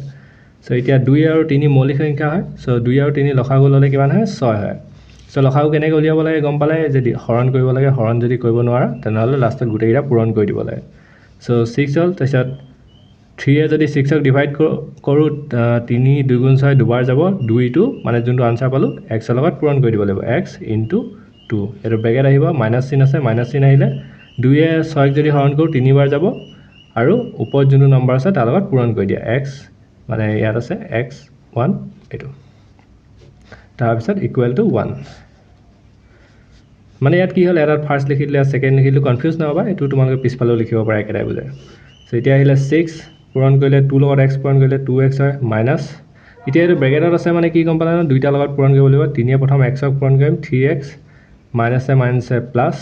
সো এতিয়া 2 আৰু 3 মৌলিক সংখ্যা হয় সো 2 আৰু 3 লসাগু ল'লে কিমান হয় 6 হয় সো লসাগু কেনেকৈ উলিয়াব লাগে গম পালে যদি হৰণ কৰিব লাগে হৰণ যদি কৰিব নোৱাৰা তেনেহলে লাষ্টত গুটেইটা পূৰণ কৰি দিব লাগে সো 6 হল তাৰপিছত 3 এ যদি 6 ক ডিভাইড কৰো 3 2 গুণ 6 দুবাৰ যাব 2 টো মানে যোনটো আনসাৰ পালো x ৰ লগত পূৰণ কৰি দিব লাগিব x * 2 এটো ব্ৰেকেট আহিব মাইনাস চিন আছে মাইনাস চিন আহিলে 2 এ 6 ক যদি হৰণ কৰো 3 বাৰ যাব আৰু ওপৰত যোনটো নম্বৰ আছে তাৰ লগত পূৰণ কৰি দিয়া x মানে ইয়াত আছে x1 এইটো তাৰপিছত ইকুৱেল টু 1 মানে ইয়াত কি হ'ল এটাত ফাৰ্ষ্ট লিখি দিলে সেকেন্ড লিখিলো কনফিউজ নহবা এটো তোমালোকে পিছফালেও লিখিব পাৰা একেটাই বুজায় সো এতিয়া আহিলে 6 পূৰণ কৰিলে 2 লগত x পূৰণ কৰিলে 2x হয় মাইনাস এতিয়া এটো ব্ৰেকেটত আছে মানে কি গম পালা না দুইটা লগত পূৰণ কৰিব লাগিব 3 এ প্ৰথম x ক পূৰণ কৰিম 3x minus A plus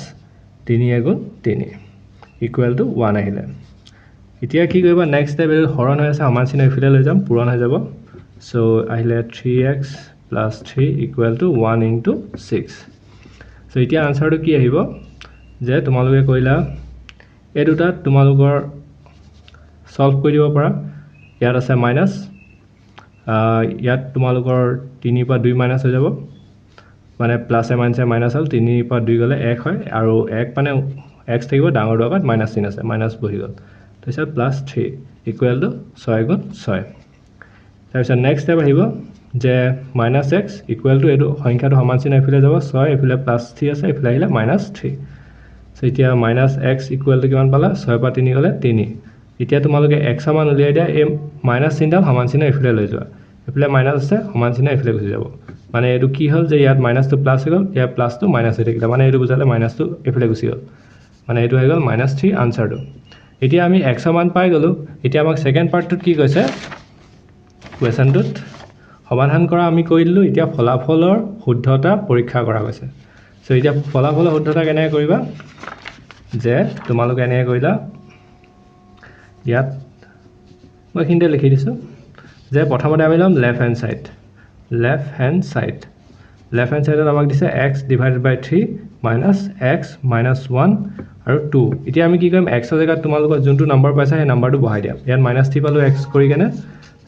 3 এগুণ 3 equal to 1 আহিলে এতিয়া কি কৰিবা নেক্সট স্টেপ এটো হৰণ হৈ আছে সমান চিহ্ন ইফালে লৈ যাম পূৰণ হৈ যাব সো আহিলে 3x + 3 ইকুৱেল টু 1 * 6 সো এতিয়া আনসাৰটো কি আহিব যে তোমালোকে কইলা এই দুটা তোমালোকৰ সলভ কৰি দিব পাৰা ইয়াত আছে মাইনাস ইয়াত তোমালোকৰ 3 পৰা 2 মাইনাস হৈ যাব মানে প্লাস এ মাইনাস হল 3 পৰা 2 গলে 1 হয় আৰু 1 মানে x থাকিব ডাঙৰ আগত মাইনাস চিন আছে মাইনাস বহি গল তাৰপিছত +3 ইকুৱেল টু 6 গুণ 6 তাৰপিছত নেক্সট স্টেপ আহিব যে -x ইকুৱেল টু এটো সংখ্যাটো সমান চিহ্ন ইফালে যাব 6 ইফালে +3 আছে ইফালে আহিলে -3 সো এতিয়া -x ইকুৱেল টু কিমান পালা 6 পৰা 3 গলে 3 এতিয়া তোমালোকে x সমান উলিয়াই দিয়া এই মাইনাস চিহ্নটো সমান চিহ্ন ইফালে লৈ যোৱা ইফালে মাইনাস আছে সমান চিহ্ন ইফালে গুচি যাব মানে এটো কি হল যে ইয়াত মাইনাসটো প্লাস হৈ গল ইয়াত প্লাসটো মাইনাস হৈ থাকিলে মানে এটো বুজালে মাইনাসটো ইফালে গুচি গল মানে এটো হৈ গল -3 আনসাৰটো এতিয়া আমি x সমান পাই গলো এতিয়া আমাক সেকেন্ড পাৰ্টটোত কি কৈছে কোৱেশ্চনটোত সমাধান কৰা আমি কৈ দিলো এতিয়া ফলাফলৰ শুদ্ধতা পৰীক্ষা কৰা গৈছে সো এতিয়া ফলাফলৰ শুদ্ধতা কেনে কৰিবা যে তোমালোকে এনে কৰিলা ইয়াত মই কিনতে লিখি দিছো যে প্ৰথমতে আমি লম লেফট হ্যান্ড সাইড আমাক দিছে x / 3 - x - 1 আৰু 2 এতিয়া আমি কি কৰিম x ৰ জায়গাত তোমালোকৰ যোনটো নম্বৰ পাইছা সেই নম্বৰটো বহাই দিম ইয়াত -3 পালো x কৰি কেনে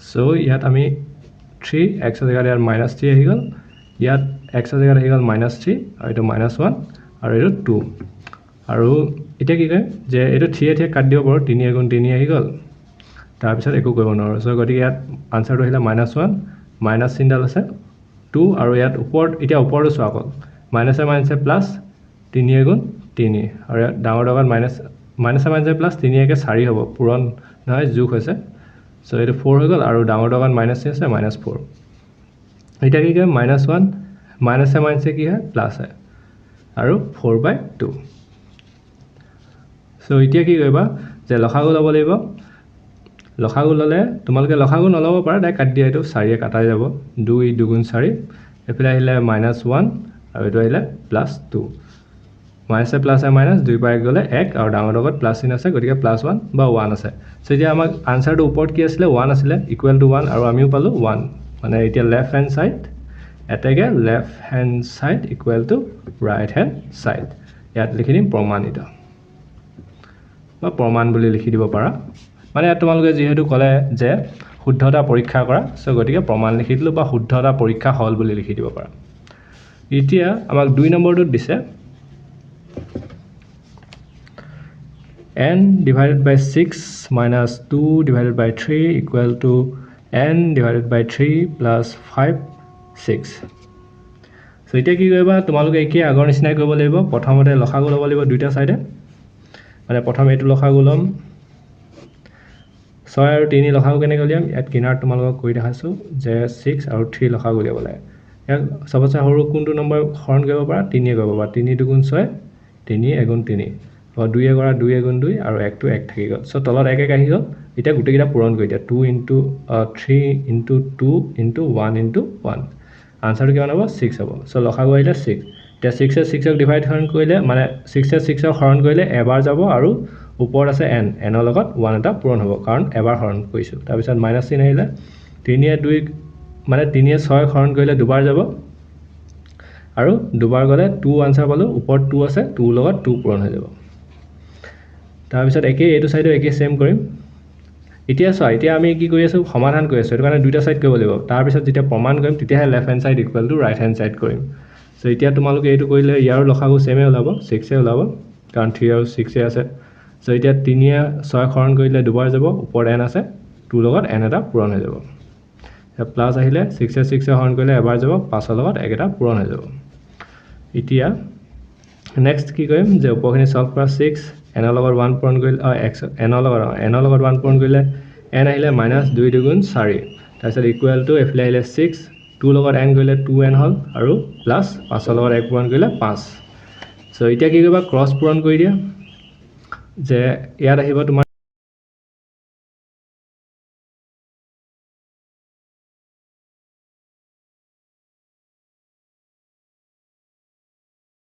সো ইয়াত আমি 3 x ৰ জায়গাত ইয়াত -3 আহি গল ইয়াত x ৰ জায়গাত আহি গল -3 আৰু এটো -1 আৰু এটো 2 আৰু এতিয়া কি কৰিম যে এটো 3 এ কাট দিব পাৰো 3 * 3 আহি গল তাৰ পিছত একো কৰিব নোৱাৰো সো গতি ইয়াত আনসাৰটো আহিলে -1 মাইনাস চিহ্নডাল আছে 2 আৰু ইয়াত ওপৰত এতিয়া ওপৰটো চোৱা কল -এ প্লাস 3 * 3 আৰু ইয়াত ডাঙৰ ডাঙৰ -এ প্লাস 3 একে 4 হ'ব পূৰণ নহয় যোগ হৈছে সো এটো 4 হৈ গল আৰু ডাঙৰ ডাঙৰ মাইনাস আছে -4 এতিয়া কি কৰিম -1 -এ কি হয় প্লাস হয় আৰু 4/2 সো এতিয়া কি কৰিবা যে লসাগু লব লাগিব লসাগু ললে তোমালোকে লসাগু নলব পাৰা ডাই কাট দিয়া এটো 4 এ কাটাই যাব 2 * 2 * 4 এফালে আহিলে -1 আৰু এটো আহিলে +2 মাইনাস প্লাস মাইনাস 2 পাই গলে 1 আৰু ডাঙৰ লগত প্লাস চিন আছে গতিকে +1 বা 1 আছে সো এতিয়া আমাক আনসাৰটো ওপৰত কি আছিল 1 আছিল ইকুৱেল টু 1 আৰু আমিও পালো 1 মানে এতিয়া লেফট হ্যান্ড সাইড এটাকে left hand side equal to right hand side ইয়াত লিখি দিম প্ৰমাণিত বা প্ৰমাণ বুলি লিখি দিব পাৰা মানে তোমালোকে যেহেতু কলে যে শুদ্ধতা পৰীক্ষা কৰা সো গতিকে প্ৰমাণ লিখি দিলো বা শুদ্ধতা পৰীক্ষা হল বুলি লিখি দিব পাৰা এতিয়া আমাক 2 নম্বৰটো দিছে n / 6 - 2 / 3 equal to n / 3 + 5 6 so এতিয়া কি কৰিবা তোমালোকে একে আগৰ নিচিনাই কৰিব লাগিব প্ৰথমতে লসাগু লব লাগিব দুইটা সাইডে মানে প্ৰথম এটো লসাগু লম 6 আৰু 3 লসাগু কেনে কৰিম ইয়াত কিনাৰ তোমালোকক কৈ দেখাইছো যে 6 আৰু 3 লসাগু উলিয়াব লাগে ইয়াত সবচে সৰু কোনটো নম্বৰ হৰণ কৰিব পাৰা 3 এ কৰিব পাৰা 3 * 2 = 6 3 * 1 = 3 আৰু 2 এ কৰা 2 * 2 আৰু 1 টো 1 থাকি গল সো তলত 1 1 আহি গল এতিয়া গুটেকিটা পূৰণ কৰি দিয়া 2 * 3 * 2 * 1 * 1 আনসাৰটো কিমান হ'ব 6 হ'ব সো লসাগু আহিলে 6 এতিয়া 6 এ 6 ক ডিভাইড হৰণ কৰিলে মানে 6 এ 6 ক হৰণ কৰিলে এবাৰ যাব আৰু ওপৰত আছে n ৰ লগত 1 এটা পূৰণ হ'ব কাৰণ এবাৰ হৰণ কৰিছো তাৰ পিছত মাইনাস চিন আহিলে 3 এ 2 মানে 3 এ 6 হৰণ কৰিলে দুবাৰ যাব আৰু দুবাৰ গলে 2 আনসাৰ পালো ওপৰত 2 আছে 2 লগত 2 পূৰণ হৈ যাব তাৰ পিছত একে এটো সাইডো একে সেম কৰিম এতিয়া চোৱা এতিয়া আমি কি কৰি আছো সমাধান কৰি আছো এটো কাৰণে দুইটা সাইড কৰিব লাগিব তাৰ পিছত যেতিয়া প্ৰমাণ কৰিম তেতিয়া left hand side equal to right hand side কৰিম সো এতিয়া তোমালোকে এটো কৰিলে ইয়াৰ লসাগু সেমে ওলাব 6 এ ওলাব কাৰণ 3 আৰু 6 এ আছে সো এতিয়া 3 এ 6 হৰণ কৰিলে দুবাৰ যাব ওপৰত n আছে 2 লগত n এটা পূৰণ হৈ যাব এতিয়া প্লাস আহিলে 6 এ 6 হৰণ কৰিলে এবাৰ যাব 5 ৰ লগত 1 এটা পূৰণ হৈ যাব এতিয়া নেক্সট কি কৰিম যে উপৰখিনি সলভ কৰা 6 n ৰ লগত 1 পূৰণ কৰিলে x n ৰ লগত 1 পূৰণ কৰিলে n আহিলে -2 দুগুণ 4 তাৰপিছত ইকুৱেল টু এফালে আহিলে 6 2 লগত n কৰিলে 2n হ'ল আৰু প্লাছ 5 ৰ লগত 1 পূৰণ কৰিলে 5 সো এতিয়া কি কৰিবা ক্ৰছ পূৰণ কৰি দিয়া যে ইয়াত আহিব তোমাৰ